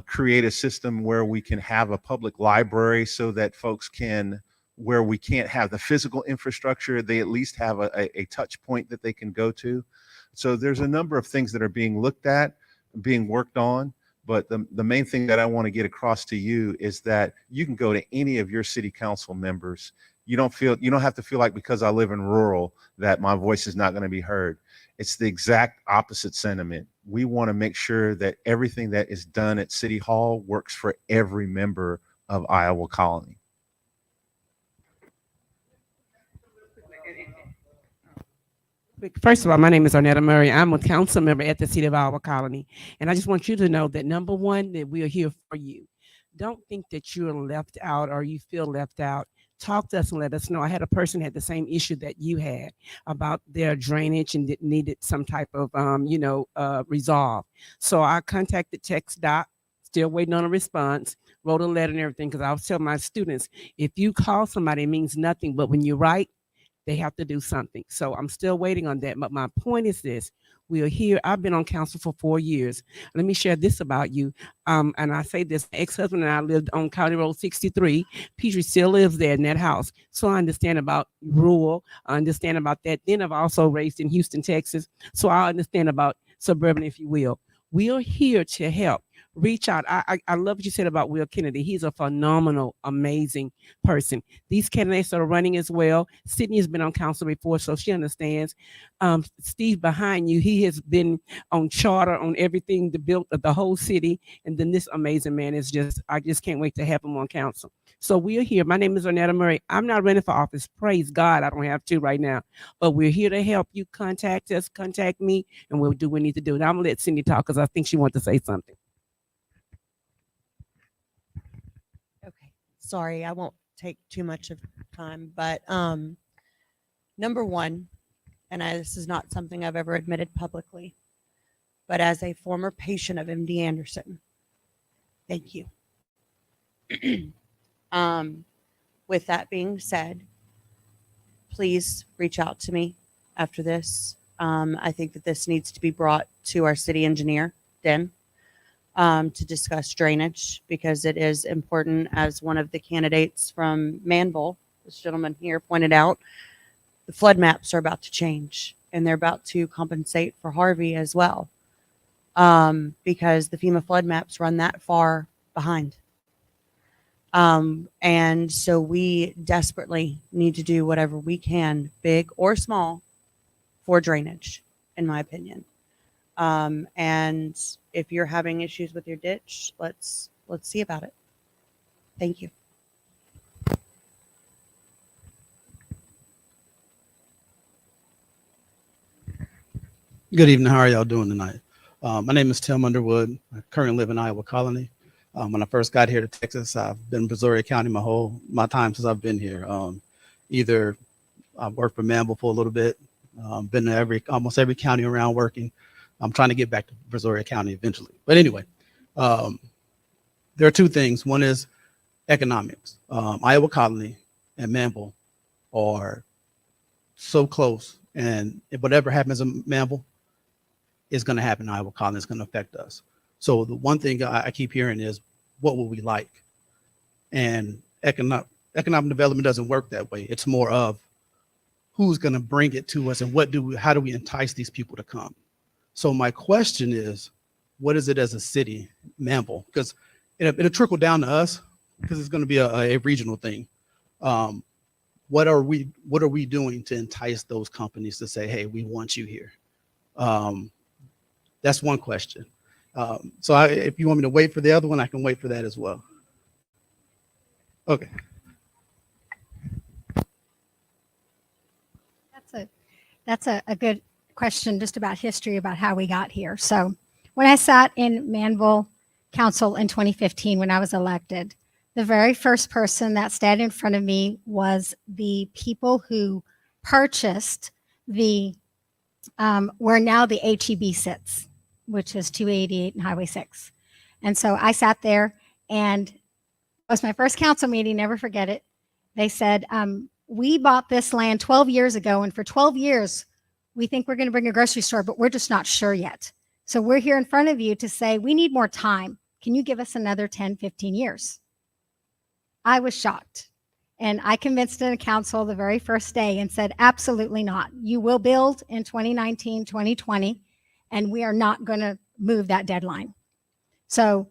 create a system where we can have a public library so that folks can, where we can't have the physical infrastructure, they at least have a touch point that they can go to. So there's a number of things that are being looked at, being worked on. But the main thing that I want to get across to you is that you can go to any of your city council members. You don't have to feel like because I live in rural that my voice is not going to be heard. It's the exact opposite sentiment. We want to make sure that everything that is done at City Hall works for every member of Iowa Colony. First of all, my name is Arnetta Murray. I'm a council member at the City of Iowa Colony. And I just want you to know that number one, that we are here for you. Don't think that you're left out or you feel left out. Talk to us and let us know. I had a person had the same issue that you had about their drainage and needed some type of, resolve. So I contacted Text Dot, still waiting on a response, wrote a letter and everything, because I was telling my students, if you call somebody, it means nothing. But when you write, they have to do something. So I'm still waiting on that. But my point is this: We are here. I've been on council for 4 years. Let me share this about you. And I say this, ex-husband and I lived on County Road 63. Petrie still lives there in that house. So I understand about rural, I understand about that. Then I've also raised in Houston, Texas. So I understand about suburban, if you will. We are here to help. Reach out. I love what you said about Will Kennedy. He's a phenomenal, amazing person. These candidates are running as well. Sydney has been on council before, so she understands. Steve behind you, he has been on charter on everything to build the whole city. And then this amazing man is just, I just can't wait to have him on council. So we are here. My name is Ornetta Murray. I'm not running for office. Praise God, I don't have to right now. But we're here to help you. Contact us, contact me, and we'll do what we need to do. Now I'm gonna let Cindy talk because I think she wants to say something. Okay, sorry, I won't take too much of time, but number one, and this is not something I've ever admitted publicly, but as a former patient of MD Anderson, thank you. With that being said, please reach out to me after this. I think that this needs to be brought to our city engineer, Den, to discuss drainage, because it is important, as one of the candidates from Manville, this gentleman here, pointed out. The flood maps are about to change, and they're about to compensate for Harvey as well, because the FEMA flood maps run that far behind. And so we desperately need to do whatever we can, big or small, for drainage, in my opinion. And if you're having issues with your ditch, let's see about it. Thank you. Good evening. How are y'all doing tonight? My name is Tim Underwood. I currently live in Iowa Colony. When I first got here to Texas, I've been in Brazoria County my time since I've been here. Either I've worked for Manville for a little bit, been to almost every county around working. I'm trying to get back to Brazoria County eventually. But anyway, there are two things. One is economics. Iowa Colony and Manville are so close, and if whatever happens in Manville is going to happen in Iowa Colony. It's going to affect us. So the one thing I keep hearing is, what will we like? And economic development doesn't work that way. It's more of who's going to bring it to us, and how do we entice these people to come? So my question is, what is it as a city, Manville? Because it'll trickle down to us, because it's going to be a regional thing. What are we doing to entice those companies to say, hey, we want you here? That's one question. So if you want me to wait for the other one, I can wait for that as well. Okay. That's a good question, just about history, about how we got here. So when I sat in Manville Council in 2015, when I was elected, the very first person that sat in front of me was the people who purchased the where now the HEB sits, which is 288 and Highway 6. And so I sat there, and it was my first council meeting, never forget it. They said, we bought this land 12 years ago, and for 12 years, we think we're going to bring a grocery store, but we're just not sure yet. So we're here in front of you to say, we need more time. Can you give us another 10, 15 years? I was shocked. And I convinced the council the very first day and said, absolutely not. You will build in 2019, 2020, and we are not going to move that deadline. So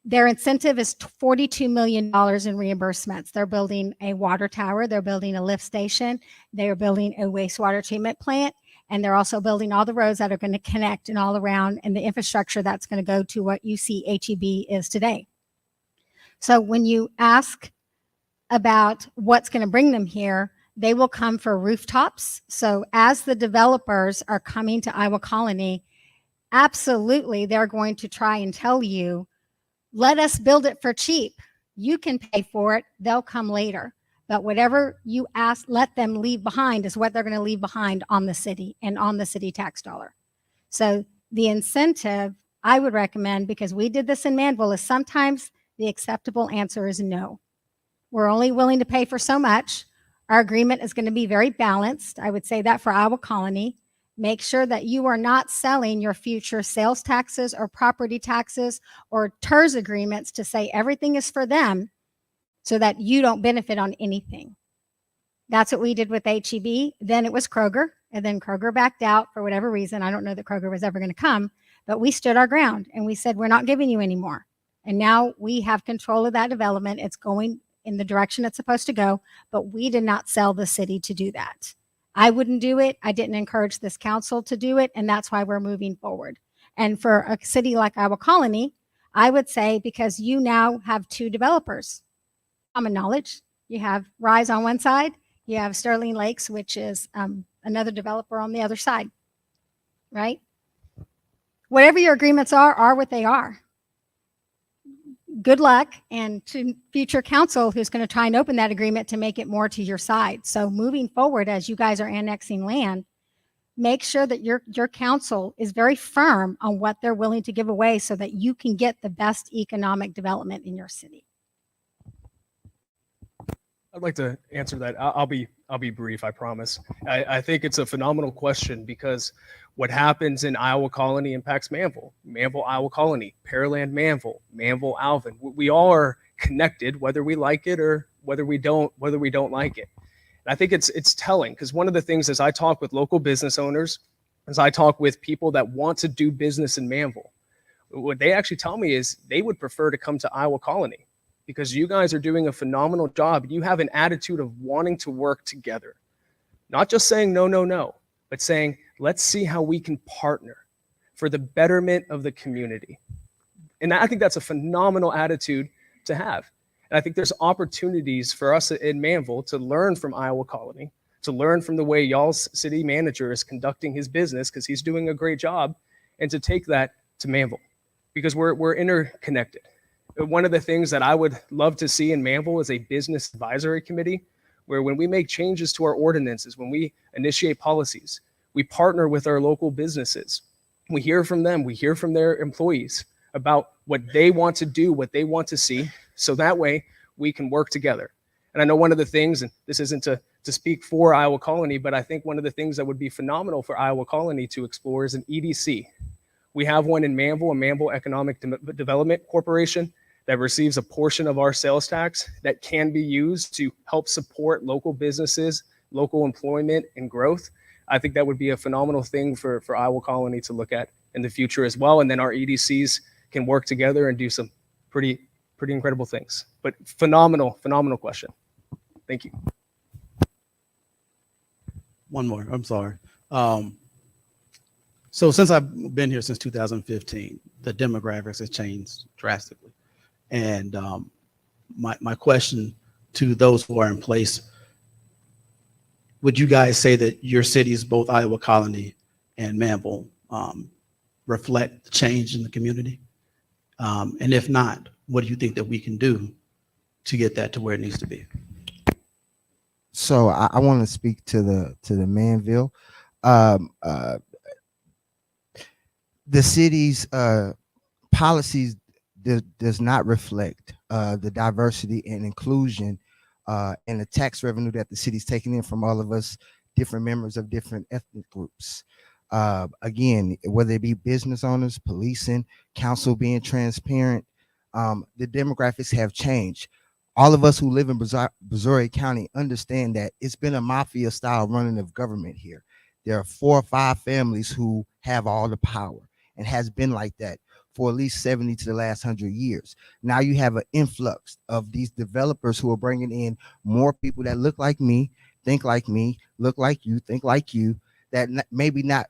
their incentive is $42 million in reimbursements. They're building a water tower. They're building a lift station. They're building a wastewater treatment plant. And they're also building all the roads that are going to connect and all around, and the infrastructure that's going to go to what you see HEB is today. So when you ask about what's going to bring them here, they will come for rooftops. So as the developers are coming to Iowa Colony, absolutely, they're going to try and tell you, let us build it for cheap. You can pay for it. They'll come later. But whatever you ask, let them leave behind is what they're going to leave behind on the city and on the city tax dollar. So the incentive I would recommend, because we did this in Manville, is sometimes the acceptable answer is no. We're only willing to pay for so much. Our agreement is going to be very balanced. I would say that for Iowa Colony. Make sure that you are not selling your future sales taxes or property taxes or TERS agreements to say everything is for them so that you don't benefit on anything. That's what we did with HEB. Then it was Kroger, and then Kroger backed out for whatever reason. I don't know that Kroger was ever going to come, but we stood our ground and we said, we're not giving you any more. And now we have control of that development. It's going in the direction it's supposed to go, but we did not sell the city to do that. I wouldn't do it. I didn't encourage this council to do it, and that's why we're moving forward. And for a city like Iowa Colony, I would say, because you now have two developers, common knowledge. You have Rise on one side, you have Sterling Lakes, which is another developer on the other side, right? Whatever your agreements are what they are. Good luck, and to future council who's going to try and open that agreement to make it more to your side. So moving forward, as you guys are annexing land, make sure that your council is very firm on what they're willing to give away so that you can get the best economic development in your city. I'd like to answer that. I'll be brief, I promise. I think it's a phenomenal question because what happens in Iowa Colony impacts Manville, Iowa Colony, Pearland, Manville, Alvin. We all are connected, whether we like it or whether we don't like it. And I think it's telling because one of the things as I talk with local business owners, as I talk with people that want to do business in Manville, what they actually tell me is they would prefer to come to Iowa Colony because you guys are doing a phenomenal job. You have an attitude of wanting to work together, not just saying no, but saying, let's see how we can partner for the betterment of the community. And I think that's a phenomenal attitude to have. And I think there's opportunities for us in Manville to learn from Iowa Colony, to learn from the way y'all's city manager is conducting his business because he's doing a great job, and to take that to Manville because we're interconnected. One of the things that I would love to see in Manville is a business advisory committee where when we make changes to our ordinances, when we initiate policies, we partner with our local businesses. We hear from them, we hear from their employees about what they want to do, what they want to see, so that way we can work together. And I know one of the things, and this isn't to speak for Iowa Colony, but I think one of the things that would be phenomenal for Iowa Colony to explore is an EDC. We have one in Manville, a Manville Economic Development Corporation that receives a portion of our sales tax that can be used to help support local businesses, local employment, and growth. I think that would be a phenomenal thing for Iowa Colony to look at in the future as well. And then our EDCs can work together and do some pretty incredible things. But phenomenal question. Thank you. One more. I'm sorry. So since I've been here since 2015, the demographics has changed drastically. And my question to those who are in place, would you guys say that your cities, both Iowa Colony and Manville, reflect the change in the community? And if not, what do you think that we can do to get that to where it needs to be? So I want to speak to the Manville. The city's policies does not reflect the diversity and inclusion and the tax revenue that the city's taking in from all of us, different members of different ethnic groups. Again, whether it be business owners, policing, council being transparent, the demographics have changed. All of us who live in Brazoria County understand that it's been a mafia style running of government here. There are 4 or 5 families who have all the power and has been like that for at least 70 to the last 100 years. Now you have an influx of these developers who are bringing in more people that look like me, think like me, look like you, think like you, that maybe not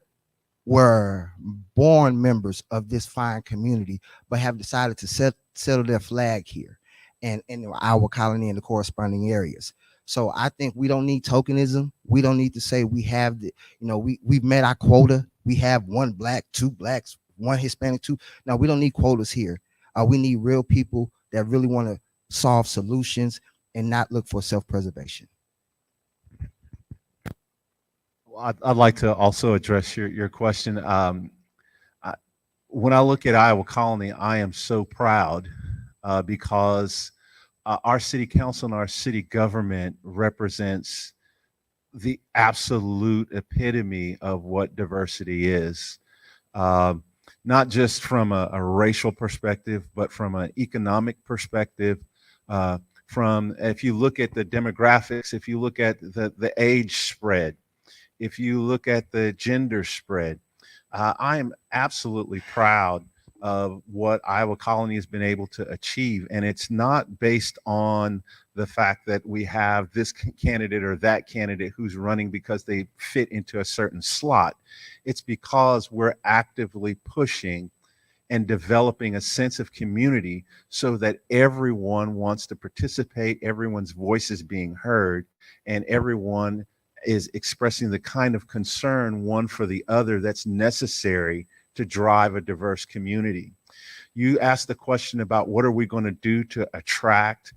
were born members of this fine community, but have decided to settle their flag here and in our colony and the corresponding areas. So I think we don't need tokenism. We don't need to say we have the, we've met our quota. We have 1 black, 2 blacks, 1 Hispanic, 2. No, we don't need quotas here. We need real people that really want to solve solutions and not look for self-preservation. Well, I'd like to also address your question. When I look at Iowa Colony, I am so proud because our city council and our city government represents the absolute epitome of what diversity is. Um, Not just from a racial perspective, but from an economic perspective. From if you look at the demographics, if you look at the age spread, if you look at the gender spread, I am absolutely proud of what Iowa Colony has been able to achieve. And it's not based on the fact that we have this candidate or that candidate who's running because they fit into a certain slot. It's because we're actively pushing and developing a sense of community so that everyone wants to participate, everyone's voice is being heard, and everyone is expressing the kind of concern one for the other that's necessary to drive a diverse community. You asked the question about what are we going to do to attract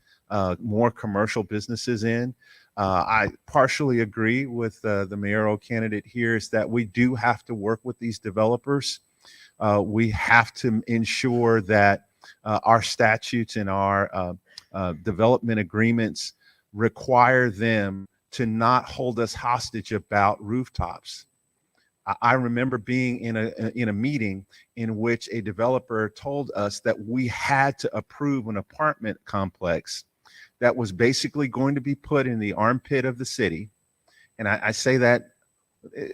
more commercial businesses in. I partially agree with the mayoral candidate here is that we do have to work with these developers. We have to ensure that our statutes and our development agreements require them to not hold us hostage about rooftops. I remember being in a meeting in which a developer told us that we had to approve an apartment complex that was basically going to be put in the armpit of the city. And I say that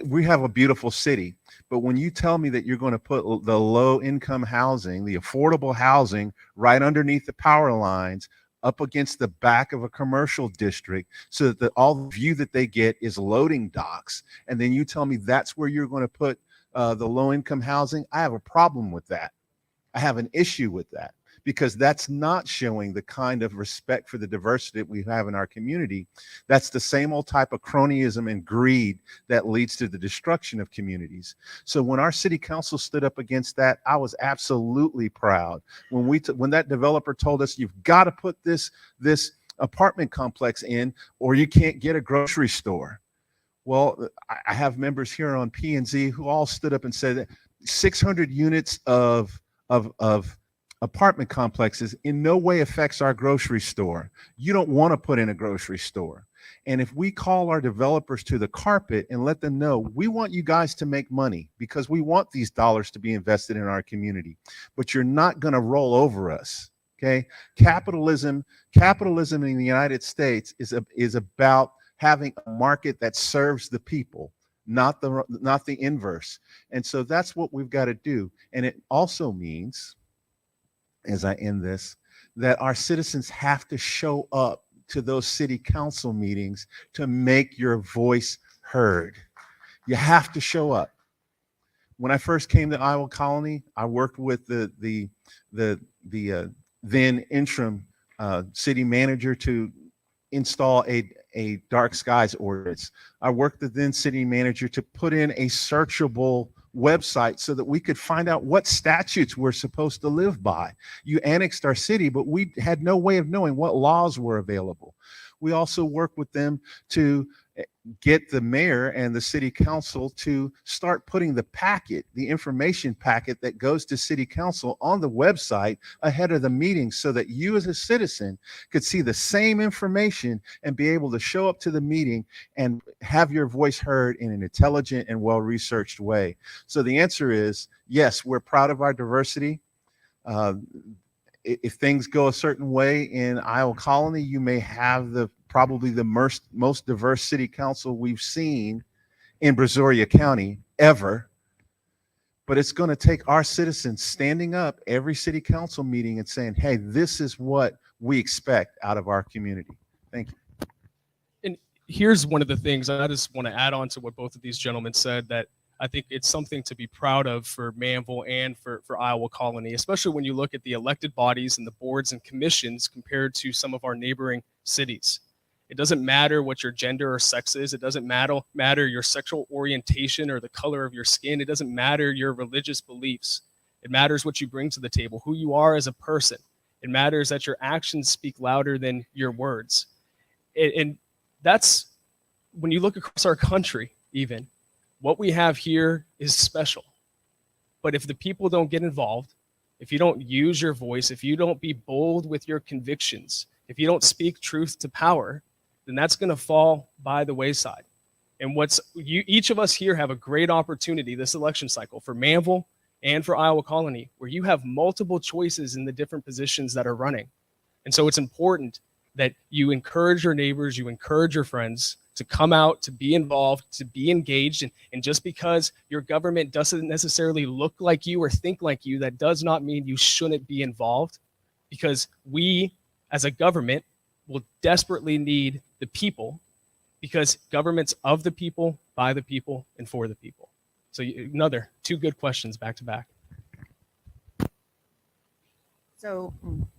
we have a beautiful city, but when you tell me that you're going to put the low income housing, the affordable housing right underneath the power lines up against the back of a commercial district so that all the view that they get is loading docks, and then you tell me that's where you're going to put the low income housing, I have a problem with that. I have an issue with that because that's not showing the kind of respect for the diversity that we have in our community. That's the same old type of cronyism and greed that leads to the destruction of communities. So when our city council stood up against that, I was absolutely proud. When that developer told us, you've got to put this apartment complex in or you can't get a grocery store. Well, I have members here on P&Z who all stood up and said that 600 units of apartment complexes in no way affects our grocery store. You don't want to put in a grocery store. And if we call our developers to the carpet and let them know, we want you guys to make money because we want these dollars to be invested in our community, but you're not going to roll over us. Okay. Capitalism in the United States is about having a market that serves the people, not the inverse. And so that's what we've got to do. And it also means, as I end this, that our citizens have to show up to those city council meetings to make your voice heard. You have to show up. When I first came to Iowa Colony, I worked with the then interim city manager to install a dark skies ordinance. I worked with the then city manager to put in a searchable website so that we could find out what statutes we're supposed to live by. You annexed our city, but we had no way of knowing what laws were available. We also worked with them to get the mayor and the city council to start putting the information packet that goes to city council on the website ahead of the meeting so that you as a citizen could see the same information and be able to show up to the meeting and have your voice heard in an intelligent and well-researched way. So the answer is yes, we're proud of our diversity. If things go a certain way in Iowa Colony, you may have probably the most diverse city council we've seen in Brazoria County ever. But it's going to take our citizens standing up every city council meeting and saying, hey, this is what we expect out of our community. Thank you. And here's one of the things I just want to add on to what both of these gentlemen said, that I think it's something to be proud of for Manville and for Iowa Colony, especially when you look at the elected bodies and the boards and commissions compared to some of our neighboring cities. It doesn't matter what your gender or sex is. It doesn't matter your sexual orientation or the color of your skin. It doesn't matter your religious beliefs. It matters what you bring to the table, who you are as a person. It matters that your actions speak louder than your words. And that's, when you look across our country, even, what we have here is special. But if the people don't get involved, if you don't use your voice, if you don't be bold with your convictions, if you don't speak truth to power, then that's going to fall by the wayside. And each of us here have a great opportunity this election cycle for Manville and for Iowa Colony, where you have multiple choices in the different positions that are running. And so it's important that you encourage your neighbors, you encourage your friends to come out, to be involved, to be engaged. And just because your government doesn't necessarily look like you or think like you, that does not mean you shouldn't be involved, because we as a government will desperately need the people, because government's of the people, by the people, and for the people. So another 2 good questions back to back. So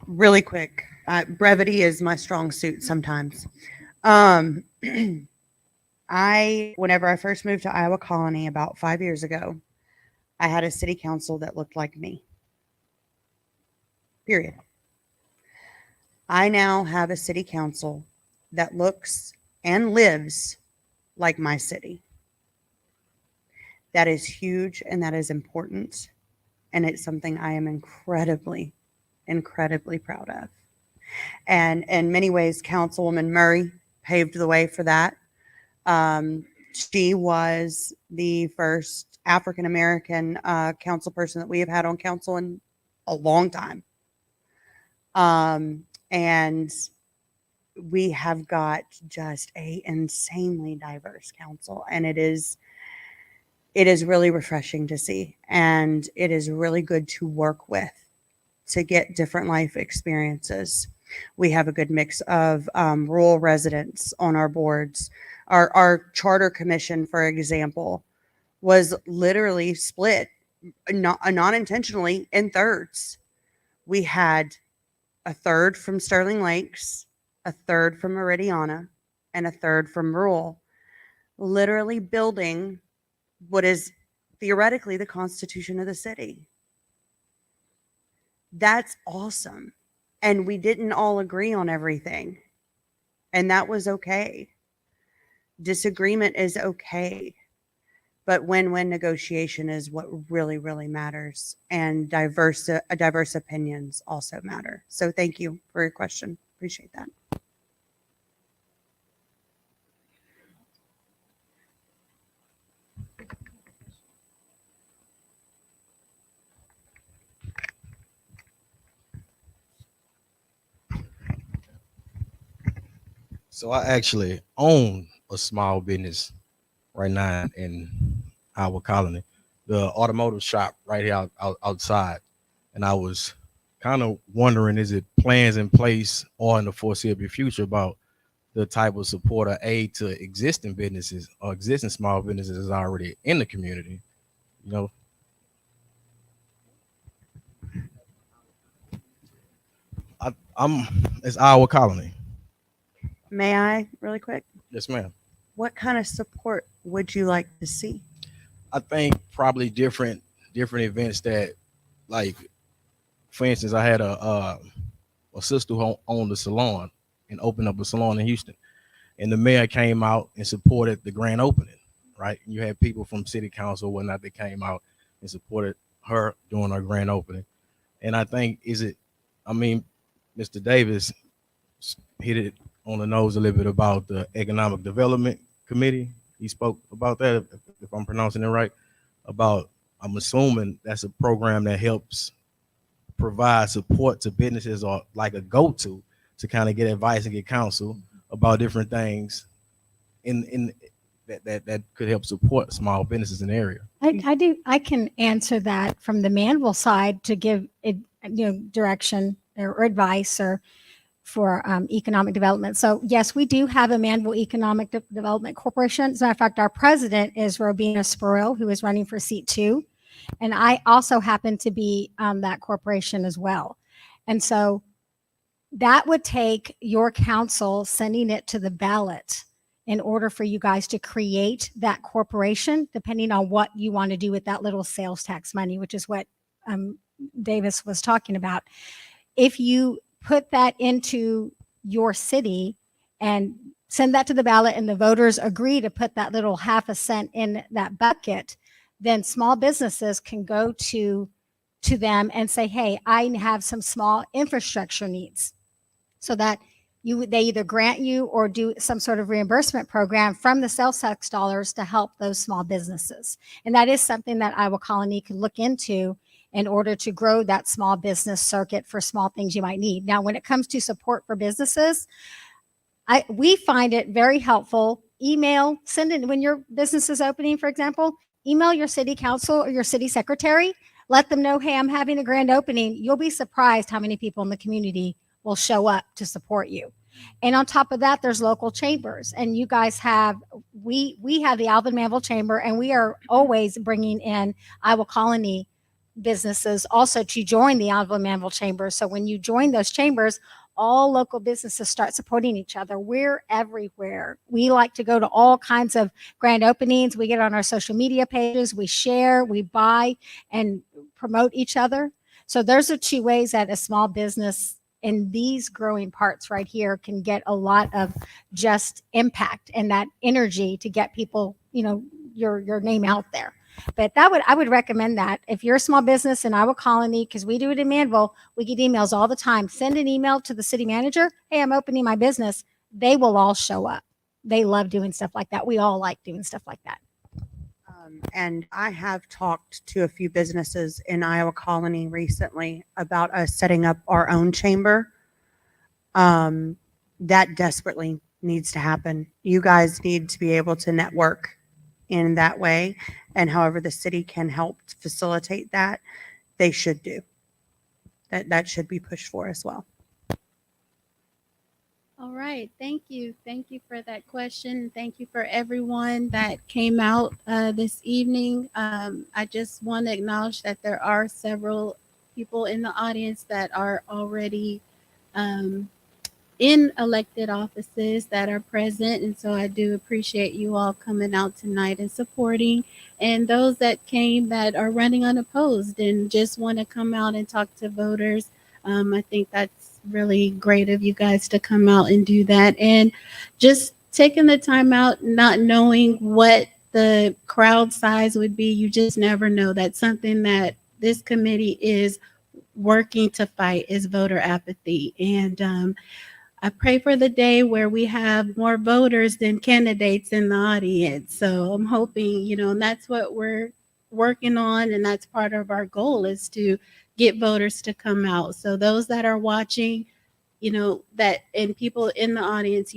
really quick, brevity is my strong suit sometimes. Whenever I first moved to Iowa Colony about 5 years ago, I had a city council that looked like me. Period. I now have a city council that looks and lives like my city. That is huge and that is important. And it's something I am incredibly, incredibly proud of. And in many ways, Councilwoman Murray paved the way for that. She was the first African-American council person that we have had on council in a long time. And we have got just a insanely diverse council, and it is really refreshing to see, and it is really good to work with, to get different life experiences. We have a good mix of rural residents on our boards. Our charter commission, for example, was literally split, not intentionally, in thirds. We had a third from Sterling Lakes, a third from Meridiana, and a third from rural, literally building what is theoretically the constitution of the city. That's awesome. And we didn't all agree on everything. And that was okay. Disagreement is okay. But win-win negotiation is what really, really matters. And diverse opinions also matter. So thank you for your question. Appreciate that. So I actually own a small business right now in our colony, the automotive shop right here outside. And I was kind of wondering, is it plans in place or in the foreseeable future about the type of support or aid to existing businesses or existing small businesses already in the community? You know, it's our colony. May I, really quick? Yes, ma'am. What kind of support would you like to see? I think probably different events that, like, for instance, I had a sister who owned a salon and opened up a salon in Houston, and the mayor came out and supported the grand opening, right? You had people from city council and whatnot that came out and supported her during her grand opening. And I think, Mr. Davis hit it on the nose a little bit about the Economic Development Committee. He spoke about that, if I'm pronouncing it right, I'm assuming that's a program that helps provide support to businesses, or like a go-to to kind of get advice and get counsel about different things in that could help support small businesses in the area. I can answer that from the Manville side to give it, direction or advice or for economic development. So yes, we do have a Manville Economic Development Corporation. As a matter of fact, our president is Robina Spurrill, who is running for seat 2. And I also happen to be that corporation as well. And so that would take your council sending it to the ballot in order for you guys to create that corporation, depending on what you want to do with that little sales tax money, which is what Davis was talking about. If you put that into your city and send that to the ballot and the voters agree to put that little half a cent in that bucket, then small businesses can go to them and say, hey, I have some small infrastructure needs. So that they either grant you or do some sort of reimbursement program from the sales tax dollars to help those small businesses. And that is something that Iowa Colony could look into in order to grow that small business circuit for small things you might need. Now, when it comes to support for businesses, we find it very helpful. Email, send it when your business is opening, for example, email your city council or your city secretary. Let them know, hey, I'm having a grand opening. You'll be surprised how many people in the community will show up to support you. And on top of that, there's local chambers. And you guys have, we have the Alvin Manville Chamber, and we are always bringing in Iowa Colony businesses also to join the Alvin Manville Chamber. So when you join those chambers, all local businesses start supporting each other. We're everywhere. We like to go to all kinds of grand openings. We get on our social media pages, we share, we buy and promote each other. So those are two ways that a small business in these growing parts right here can get a lot of just impact and that energy to get people, your name out there. But I would recommend that if you're a small business in Iowa Colony, because we do it in Manville, we get emails all the time. Send an email to the city manager. Hey, I'm opening my business. They will all show up. They love doing stuff like that. We all like doing stuff like that. And I have talked to a few businesses in Iowa Colony recently about us setting up our own chamber. That desperately needs to happen. You guys need to be able to network in that way, and however the city can help facilitate that, they should do. That should be pushed for as well. All right. Thank you. Thank you for that question. Thank you for everyone that came out this evening. I just want to acknowledge that there are several people in the audience that are already in elected offices that are present. And so I do appreciate you all coming out tonight and supporting. And those that came that are running unopposed and just want to come out and talk to voters. I think that's really great of you guys to come out and do that. And just taking the time out, not knowing what the crowd size would be, you just never know. That's something that this committee is working to fight, is voter apathy. And I pray for the day where we have more voters than candidates in the audience. So I'm hoping, and that's what we're working on. And that's part of our goal, is to get voters to come out. So those that are watching, and people in the audience,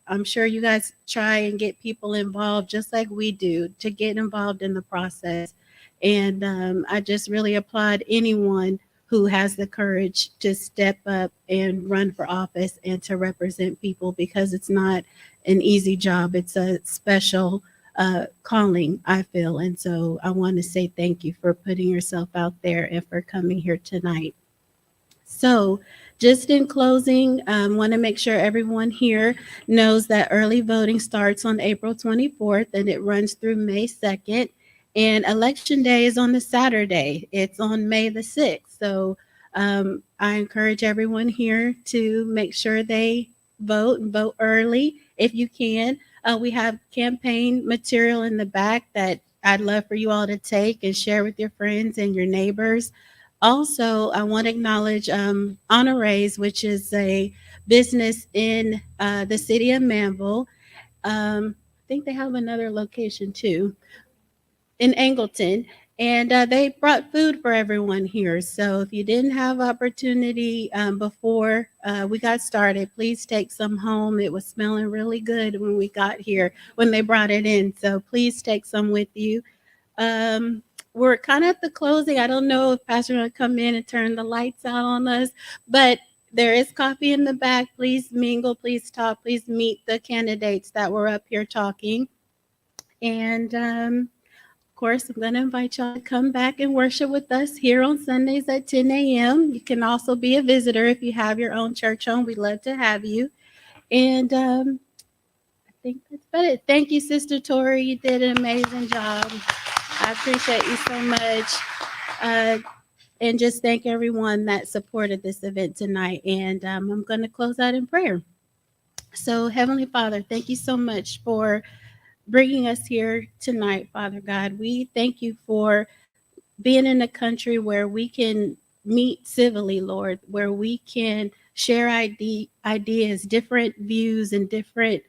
I'm sure you guys try and get people involved just like we do, to get involved in the process. And I just really applaud anyone who has the courage to step up and run for office and to represent people, because it's not an easy job. It's a special calling, I feel. And so I want to say thank you for putting yourself out there and for coming here tonight. So just in closing, I want to make sure everyone here knows that early voting starts on April 24th and it runs through May 2nd. And election day is on the Saturday. It's on May the 6th. So I encourage everyone here to make sure they vote and vote early if you can. We have campaign material in the back that I'd love for you all to take and share with your friends and your neighbors. Also, I want to acknowledge Honorays, which is a business in the city of Manville. I think they have another location too, in Angleton, and they brought food for everyone here. So if you didn't have opportunity before we got started, please take some home. It was smelling really good when we got here, when they brought it in. So please take some with you. We're kind of at the closing. I don't know if Pastor will come in and turn the lights out on us, but there is coffee in the back. Please mingle, please talk, please meet the candidates that were up here talking. And of course, I'm going to invite y'all to come back and worship with us here on Sundays at 10 a.m. You can also be a visitor if you have your own church home. We'd love to have you. And I think that's about it. Thank you, Sister Tori. You did an amazing job. I appreciate you so much. And just thank everyone that supported this event tonight. And I'm going to close out in prayer. So, Heavenly Father, thank you so much for bringing us here tonight, Father God. We thank you for being in a country where we can meet civilly, Lord, where we can share ideas, different views, and different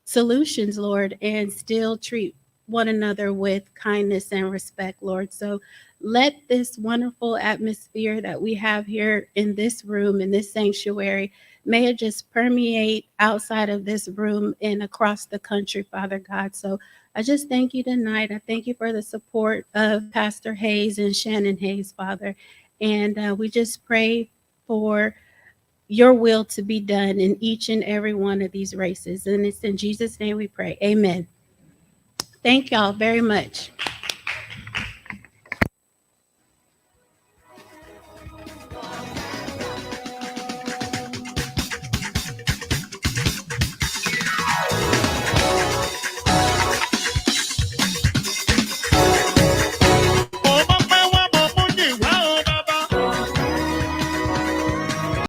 solutions, Lord, and still treat one another with kindness and respect, Lord. So let this wonderful atmosphere that we have here in this room, in this sanctuary, may it just permeate outside of this room and across the country, Father God. So I just thank you tonight. I thank you for the support of Pastor Hayes and Shannon Hayes, Father. And we just pray for your will to be done in each and every one of these races. And it's in Jesus' name we pray. Amen. Thank y'all very much.